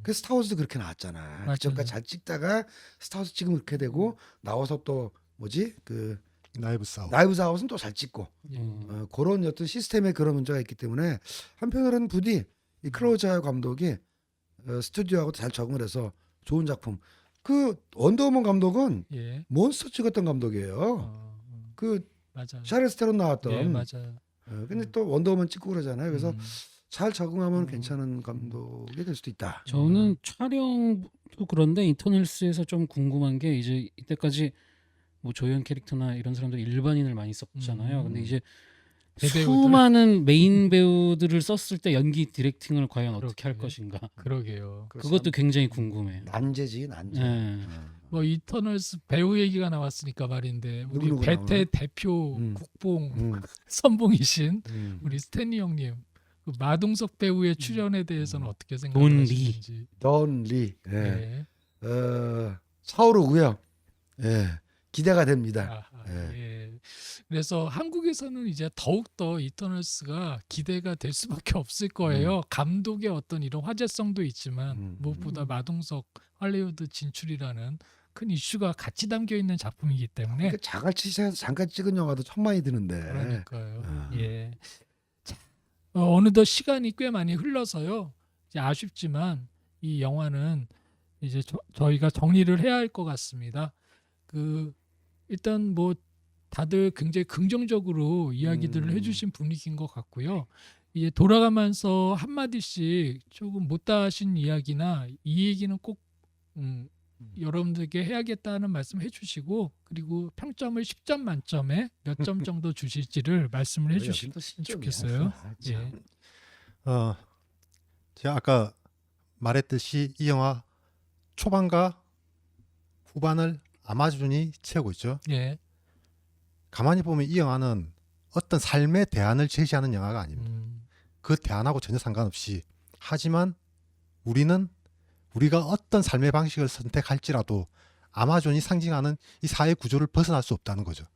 [SPEAKER 2] 그래서 스타워즈도 그렇게 나왔잖아.
[SPEAKER 1] 맞아요.
[SPEAKER 2] 그전까지 잘 찍다가 스타워즈 찍으면 그렇게 되고 나와서 또 뭐지 그
[SPEAKER 4] 나이브 싸움.
[SPEAKER 2] 나이브 아웃은 또 잘 찍고
[SPEAKER 1] 예.
[SPEAKER 2] 그런 어떤 시스템에 그런 문제가 있기 때문에 한편으로는 부디 이 클로저 감독이 스튜디오하고 잘 적응을 해서 좋은 작품. 그 원더우먼 감독은
[SPEAKER 1] 예.
[SPEAKER 2] 몬스터 찍었던 감독이에요. 그
[SPEAKER 1] 맞아요.
[SPEAKER 2] 샤를 스테론 나왔던.
[SPEAKER 1] 예, 맞아요.
[SPEAKER 2] 근데 또 원더우먼 찍고 그러잖아요. 그래서 잘 적응하면
[SPEAKER 1] 음.
[SPEAKER 2] 괜찮은 감독이 될 수도 있다.
[SPEAKER 3] 저는 촬영도 그런데 이터널스에서 좀 궁금한 게 이제 이때까지 뭐 조연 캐릭터나 이런 사람들 일반인을 많이 썼잖아요. 근데 이제
[SPEAKER 1] 대배우들.
[SPEAKER 3] 수많은 메인 배우들을 썼을 때 연기 디렉팅을 과연 어떻게 할
[SPEAKER 1] 그렇게.
[SPEAKER 3] 것인가.
[SPEAKER 1] 그러게요.
[SPEAKER 3] 그것도 굉장히 궁금해요.
[SPEAKER 2] 난제지 난제.
[SPEAKER 3] 예.
[SPEAKER 1] 뭐 이터널스 배우 얘기가 나왔으니까 말인데 우리
[SPEAKER 2] 누구
[SPEAKER 1] 배태
[SPEAKER 2] 나오나?
[SPEAKER 1] 대표 국뽕
[SPEAKER 2] 음,
[SPEAKER 1] 선봉이신
[SPEAKER 2] 음.
[SPEAKER 1] 우리 스탠리 형님 그 마동석 배우의 출연에 대해서는 어떻게
[SPEAKER 3] 돈
[SPEAKER 1] 생각하시는지.
[SPEAKER 2] 던 리. 예.
[SPEAKER 1] 예.
[SPEAKER 2] 차오르고요. 예. 기대가 됩니다.
[SPEAKER 1] 아하, 예. 그래서 한국에서는 이제 더욱더 이터널스가 기대가 될 수밖에 없을 거예요. 감독의 어떤 이런 화제성도 있지만 무엇보다 마동석 할리우드 진출이라는 큰 이슈가 같이 담겨 있는 작품이기 때문에
[SPEAKER 2] 그 자갈치에서 잠깐 찍은 영화도 천만이 드는데.
[SPEAKER 1] 그러니까요.
[SPEAKER 2] 아.
[SPEAKER 1] 예. 자, 어느덧 시간이 꽤 많이 흘러서요. 이제 아쉽지만 이 영화는 이제 저희가 정리를 해야 할 것 같습니다. 일단 뭐 다들 굉장히 긍정적으로 이야기들을 해주신 분위기인 것 같고요. 이제 돌아가면서 한 마디씩 조금 못다하신 이야기나 이 얘기는 꼭 여러분들께 해야겠다는 말씀 해주시고 그리고 평점을 10점 만점에 몇 점 정도 주실지를 말씀을 해주시면 좋겠어요. 예.
[SPEAKER 4] 제가 아까 말했듯이 이 영화 초반과 후반을 아마존이 채우고 있죠.
[SPEAKER 1] 예.
[SPEAKER 4] 가만히 보면 이 영화는 어떤 삶의 대안을 제시하는 영화가 아닙니다. 그 대안하고 전혀 상관없이 하지만 우리가 어떤 삶의 방식을 선택할지라도 아마존이 상징하는 이 사회 구조를 벗어날 수 없다는 거죠.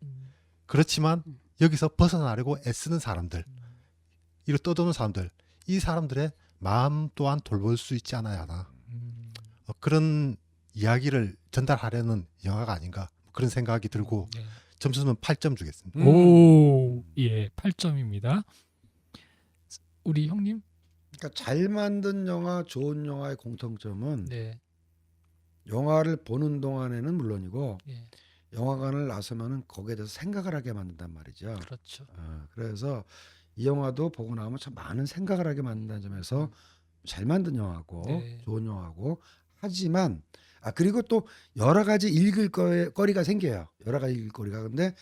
[SPEAKER 4] 그렇지만 여기서 벗어나려고 애쓰는 사람들, 이로 떠도는 사람들, 이 사람들의 마음 또한 돌볼 수 있지 않아야 하나. 그런 이야기를 전달하려는 영화가 아닌가 그런 생각이 들고
[SPEAKER 1] 네.
[SPEAKER 4] 점수는 8점 주겠습니다.
[SPEAKER 1] 오, 예, 8점입니다. 우리 형님?
[SPEAKER 2] 그러니까 잘 만든 영화, 좋은 영화의 공통점은
[SPEAKER 1] 네.
[SPEAKER 2] 영화를 보는 동안에는 물론이고
[SPEAKER 1] 예,
[SPEAKER 2] 영화관을 나서면은 거기에 대해서 생각을 하게 만든단 말이죠.
[SPEAKER 1] 그렇죠.
[SPEAKER 2] 그래서 이 영화도 보고 나면 참 많은 생각을 하게 만든다는 점에서 잘 만든 영화고
[SPEAKER 1] 네.
[SPEAKER 2] 좋은 영화고 하지만 그리고 또 여러 가지 읽을 거리가 생겨요. 여러 가지 읽을 거리가. 근데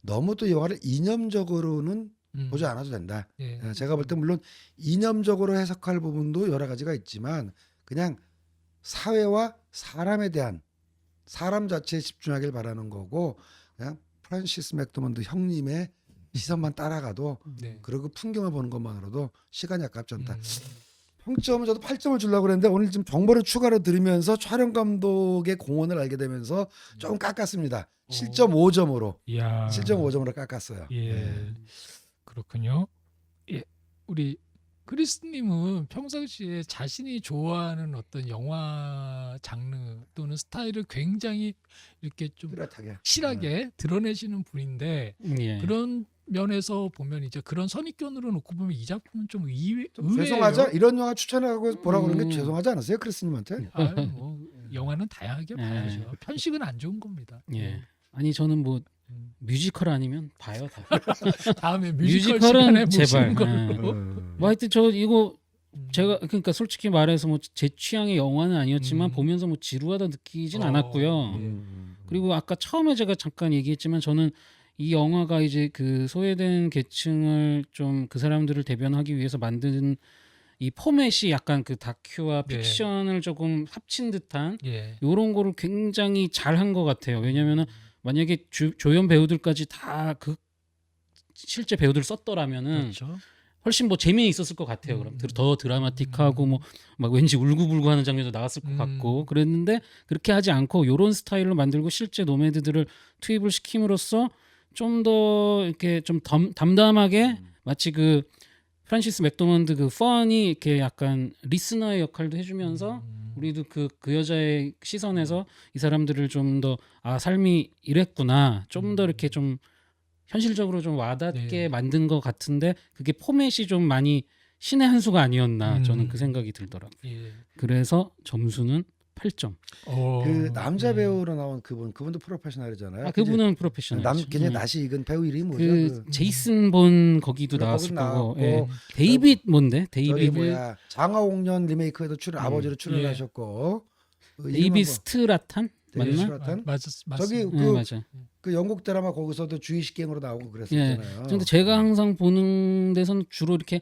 [SPEAKER 2] 너무 또 영화를 이념적으로는 보지 않아도 된다.
[SPEAKER 1] 예.
[SPEAKER 2] 제가 볼 때 물론 이념적으로 해석할 부분도 여러 가지가 있지만 그냥 사회와 사람에 대한 사람 자체에 집중하길 바라는 거고 그냥 프란시스 맥도먼드 형님의 시선만 따라가도
[SPEAKER 1] 네.
[SPEAKER 2] 그리고 풍경을 보는 것만으로도 시간이 아깝지 않다. 평점은 저도 8점을 주려고 그랬는데 오늘 좀 정보를 추가로 들으면서 촬영 감독의 공헌을 알게 되면서 조금 깎았습니다. 7.5점으로.
[SPEAKER 1] 이야.
[SPEAKER 2] 7.5점으로 깎았어요.
[SPEAKER 1] 예.
[SPEAKER 2] 네.
[SPEAKER 1] 그렇군요. 예. 우리 크리스님은 평상시에 자신이 좋아하는 어떤 영화 장르 또는 스타일을 굉장히 이렇게 좀
[SPEAKER 2] 뚜렷하게.
[SPEAKER 1] 확실하게 드러내시는 분인데
[SPEAKER 3] 예.
[SPEAKER 1] 그런 면에서 보면 이제 그런 선입견으로 놓고 보면 이 작품은 좀 의외예요.
[SPEAKER 2] 죄송하죠? 이런 영화 추천하고 보라고 그러는 게 죄송하지 않으세요? 크리스님한테?
[SPEAKER 1] 뭐 영화는 다양하게 봐야죠. 편식은 안 좋은 겁니다.
[SPEAKER 3] 예. 아니 저는 뭐 뮤지컬 아니면 봐요 다.
[SPEAKER 1] 다음에 뮤지컬 시간에
[SPEAKER 3] 뮤지컬은
[SPEAKER 1] 모시는
[SPEAKER 3] 제발.
[SPEAKER 1] 걸로.
[SPEAKER 3] 뭐 하여튼 저 이거 제가 그러니까 솔직히 말해서 뭐 제 취향의 영화는 아니었지만 보면서 뭐 지루하다 느끼진 않았고요. 그리고 아까 처음에 제가 잠깐 얘기했지만 저는 이 영화가 이제 그 소외된 계층을 좀 그 사람들을 대변하기 위해서 만든 이 포맷이 약간 그 다큐와
[SPEAKER 1] 네.
[SPEAKER 3] 픽션을 조금 합친 듯한
[SPEAKER 1] 예.
[SPEAKER 3] 요런 거를 굉장히 잘한 것 같아요. 왜냐면은 만약에 조연 배우들까지 다 그 실제 배우들 썼더라면은
[SPEAKER 1] 그렇죠.
[SPEAKER 3] 훨씬 뭐 재미있었을 것 같아요. 그럼 더 드라마틱하고 뭐 막 왠지 울고불고 하는 장면도 나왔을 것 같고 그랬는데 그렇게 하지 않고 요런 스타일로 만들고 실제 노매드들을 투입을 시킴으로써 좀 더 이렇게 좀 담담하게 마치 그 프란시스 맥도먼드 그 펀이 이렇게 약간 리스너의 역할도 해주면서 우리도 그 여자의 시선에서 이 사람들을 좀 더 삶이 이랬구나 좀 더 이렇게 좀 현실적으로 좀 와닿게
[SPEAKER 1] 네.
[SPEAKER 3] 만든 것 같은데 그게 포맷이 좀 많이 신의 한 수가 아니었나 저는 그 생각이 들더라고요.
[SPEAKER 1] 예.
[SPEAKER 3] 그래서 점수는 8점.
[SPEAKER 2] 그 남자 배우로 나온 그분도 프로페셔널이잖아요.
[SPEAKER 3] 그분은 프로페셔널.
[SPEAKER 2] 굉장히 낯이 익은 배우 이름이 뭐죠?
[SPEAKER 3] 그 제이슨 본 거기도
[SPEAKER 2] 그래,
[SPEAKER 3] 나왔을
[SPEAKER 2] 거기
[SPEAKER 3] 거고.
[SPEAKER 2] 나왔고,
[SPEAKER 3] 예. 데이빗 뭔데?
[SPEAKER 2] 저기
[SPEAKER 3] 데이빗
[SPEAKER 2] 뭐야 장화옥년 리메이크에도 아버지로 출연하셨고
[SPEAKER 3] 데이빗 스트라탄
[SPEAKER 2] 데이빗
[SPEAKER 3] 맞나?
[SPEAKER 2] 스트라탄?
[SPEAKER 1] 맞습니다.
[SPEAKER 2] 저기
[SPEAKER 3] 네, 맞아.
[SPEAKER 2] 그 영국 드라마 거기서도 주의식갱으로 나오고
[SPEAKER 3] 예.
[SPEAKER 2] 그랬었잖아요.
[SPEAKER 3] 근데 제가 항상 보는 데서는 주로 이렇게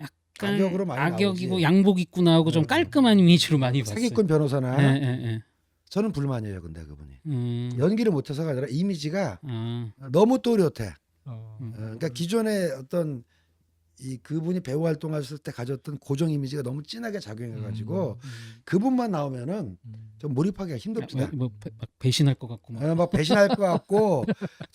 [SPEAKER 3] 약간
[SPEAKER 2] 악역으로 많이
[SPEAKER 3] 악역이고
[SPEAKER 2] 나오지.
[SPEAKER 3] 양복 입고 나오고 좀 깔끔한 이미지로 많이 봤어요.
[SPEAKER 2] 사기꾼 변호사나
[SPEAKER 3] 예, 예, 예.
[SPEAKER 2] 저는 불만이에요. 근데 그분이
[SPEAKER 3] 음.
[SPEAKER 2] 연기를 못해서가 아니라 이미지가
[SPEAKER 3] 아.
[SPEAKER 2] 너무 또렷해.
[SPEAKER 1] 어.
[SPEAKER 2] 그러니까 기존에 어떤 그분이 배우 활동하셨을 때 가졌던 고정 이미지가 너무 진하게 작용해가지고 그분만 나오면은 좀 몰입하기가 힘듭니다.
[SPEAKER 3] 막 배신할 것 같고 막.
[SPEAKER 2] 막 배신할 것 같고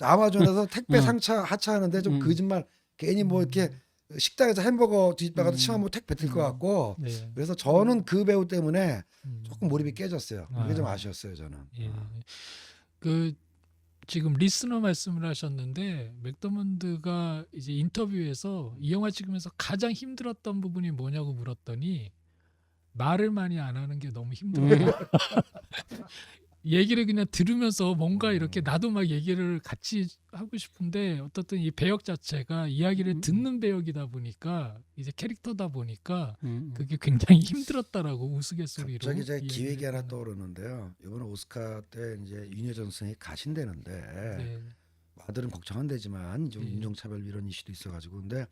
[SPEAKER 2] 아마존에서 택배 하차하는데 좀 거짓말 괜히 뭐 이렇게 식당에서 햄버거 뒤집다가도 침 한번 택 뱉을 것 같고
[SPEAKER 1] 네.
[SPEAKER 2] 그래서 저는 그 배우 때문에 조금 몰입이 깨졌어요. 그게 좀
[SPEAKER 1] 아.
[SPEAKER 2] 아쉬웠어요 저는.
[SPEAKER 1] 예. 그 지금 리스너 말씀을 하셨는데 맥더먼드가 이제 인터뷰에서 이 영화 찍으면서 가장 힘들었던 부분이 뭐냐고 물었더니 말을 많이 안 하는 게 너무 힘들어요. 얘기를 그냥 들으면서 뭔가 이렇게 나도 막 얘기를 같이 하고 싶은데 어떻든 이 배역 자체가 이야기를 듣는 배역이다 보니까 이제 캐릭터다 보니까 그게 굉장히 힘들었다라고 우스갯소리로.
[SPEAKER 2] 갑자기 제가
[SPEAKER 1] 이야기를
[SPEAKER 2] 기획이 하나
[SPEAKER 1] 했거든요.
[SPEAKER 2] 떠오르는데요. 이번에 오스카 때 이제 윤여정 선생이 가신다는데
[SPEAKER 1] 네.
[SPEAKER 2] 아들은 걱정한대지만 좀
[SPEAKER 1] 예.
[SPEAKER 2] 인종차별 이런 이슈도 있어가지고 근데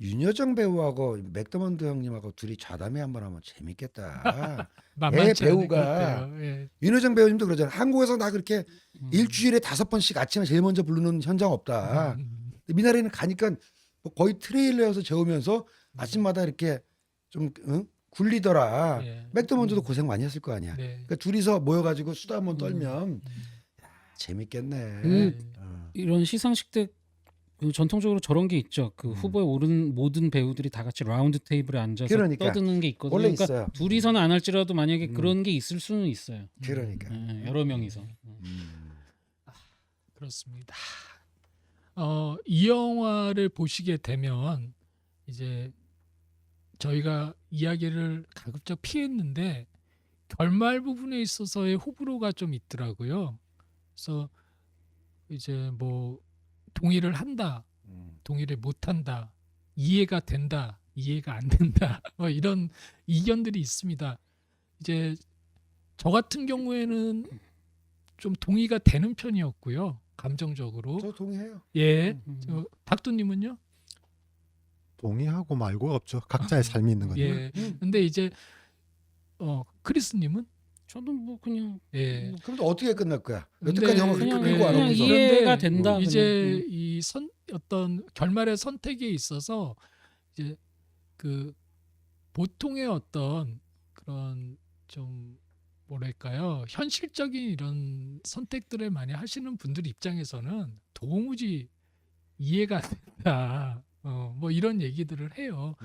[SPEAKER 2] 윤여정 배우하고 맥더먼드 형님하고 둘이 좌담회 한번 하면 재밌겠다.
[SPEAKER 1] 만만치 않을
[SPEAKER 2] 배우가
[SPEAKER 1] 것 같아요. 예.
[SPEAKER 2] 윤여정 배우님도 그러잖아요. 한국에서 나 그렇게 일주일에 5번씩 아침에 제일 먼저 부르는 현장 없다. 근데 미나리는 가니까 뭐 거의 트레일러에서 재우면서 아침마다 이렇게 좀 굴리더라.
[SPEAKER 1] 예.
[SPEAKER 2] 맥더먼드도 고생 많이 했을 거 아니야.
[SPEAKER 1] 네.
[SPEAKER 2] 그러니까 둘이서 모여가지고 수다 한번 떨면 야, 재밌겠네.
[SPEAKER 3] 이런 시상식 때 그 전통적으로 저런 게 있죠. 그 후보에 오른 모든 배우들이 다 같이 라운드 테이블에 앉아서
[SPEAKER 2] 그러니까.
[SPEAKER 3] 떠드는 게 있거든요.
[SPEAKER 2] 원래
[SPEAKER 3] 그러니까
[SPEAKER 2] 있어요.
[SPEAKER 3] 둘이서는 안 할지라도 만약에 그런 게 있을 수는 있어요.
[SPEAKER 2] 그러니까.
[SPEAKER 3] 여러 명이서.
[SPEAKER 1] 그렇습니다. 이 영화를 보시게 되면 이제 저희가 이야기를 가급적 피했는데 결말 부분에 있어서의 호불호가 좀 있더라고요. 그래서 이제 뭐 동의를 한다, 동의를 못한다, 이해가 된다, 이해가 안 된다, 뭐 이런 이견들이 있습니다. 이제 저 같은 경우에는 좀 동의가 되는 편이었고요, 감정적으로.
[SPEAKER 2] 저 동의해요.
[SPEAKER 1] 예, 닥두님은요?
[SPEAKER 4] 동의하고 말고가 없죠. 각자의 삶이 있는 거죠.
[SPEAKER 1] 예. 근데 이제 크리스님은
[SPEAKER 3] 저도 뭐 그냥
[SPEAKER 1] 예.
[SPEAKER 2] 그럼 또 어떻게 끝날 거야?
[SPEAKER 1] 근데
[SPEAKER 2] 여태까지 영화 그렇게
[SPEAKER 3] 그냥,
[SPEAKER 2] 끌고 안
[SPEAKER 3] 그냥
[SPEAKER 2] 오면서.
[SPEAKER 3] 이해가
[SPEAKER 1] 그런데
[SPEAKER 3] 된다.
[SPEAKER 1] 이제
[SPEAKER 3] 그냥.
[SPEAKER 1] 이 어떤 결말의 선택에 있어서 이제 그 보통의 어떤 그런 좀 뭐랄까요, 현실적인 이런 선택들을 많이 하시는 분들 입장에서는 도무지 이해가 안 된다. 뭐 이런 얘기들을 해요.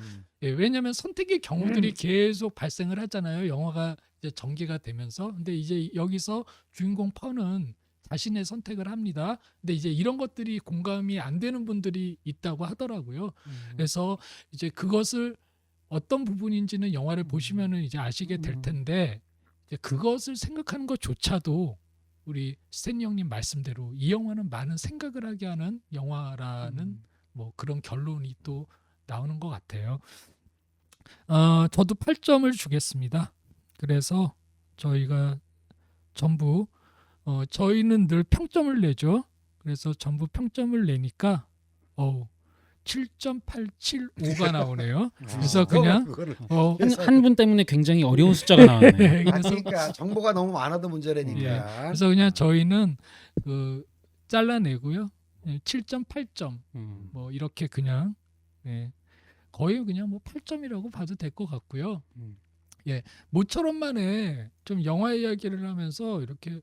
[SPEAKER 1] 예, 왜냐하면 선택의 경우들이 계속 발생을 하잖아요. 영화가 이제 전개가 되면서. 근데 이제 여기서 주인공 펀은 자신의 선택을 합니다. 근데 이제 이런 것들이 공감이 안 되는 분들이 있다고 하더라고요. 그래서 이제 그것을 어떤 부분인지는 영화를 보시면은 이제 아시게 될 텐데 이제 그것을 생각하는 것조차도 우리 스탠리 형님 말씀대로 이 영화는 많은 생각을 하게 하는 영화라는 뭐 그런 결론이 또 나오는 것 같아요. 저도 8점을 주겠습니다. 그래서 저희가 전부 저희는 늘 평점을 내죠. 그래서 전부 평점을 내니까 7.875가 나오네요. 그래서 그냥
[SPEAKER 3] 한 분 때문에 굉장히 어려운 숫자가 나왔네요.
[SPEAKER 2] 그러니까 정보가 너무 많아도 문제라니까.
[SPEAKER 1] 예. 그래서 그냥 저희는 잘라내고요. 7.8점 뭐 이렇게 그냥 거의 그냥 뭐 8점이라고 봐도 될 것 같고요. 예, 모처럼만에 좀 영화 이야기를 하면서 이렇게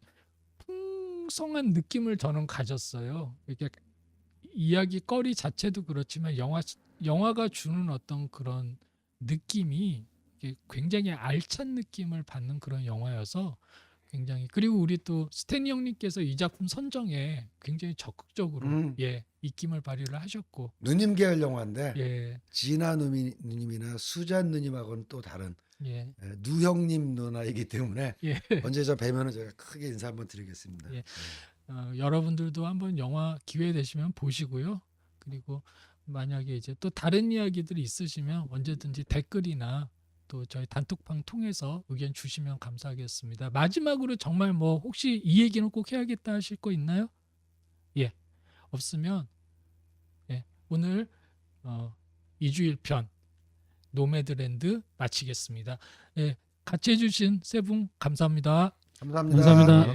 [SPEAKER 1] 풍성한 느낌을 저는 가졌어요. 이렇게 이야기거리 자체도 그렇지만 영화가 주는 어떤 그런 느낌이 굉장히 알찬 느낌을 받는 그런 영화여서 굉장히 그리고 우리 또 스탠리 형님께서 이 작품 선정에 굉장히 적극적으로 입김을 발휘를 하셨고
[SPEAKER 2] 누님 계열 영화인데
[SPEAKER 1] 예.
[SPEAKER 2] 진아 누님이나 수잔 누님하고는 또 다른 누형님 누나이기 때문에 언제 저 뵈면은 제가 크게 인사 한번 드리겠습니다.
[SPEAKER 1] 여러분들도 한번 영화 기회 되시면 보시고요. 그리고 만약에 이제 또 다른 이야기들이 있으시면 언제든지 댓글이나 또 저희 단톡방 통해서 의견 주시면 감사하겠습니다. 마지막으로 정말 뭐 혹시 이 얘기는 꼭 해야겠다 하실 거 있나요? 예. 없으면 오늘 2주 1편 노매드랜드 마치겠습니다. 같이 해주신 세 분 감사합니다.
[SPEAKER 2] 감사합니다.
[SPEAKER 3] 감사합니다.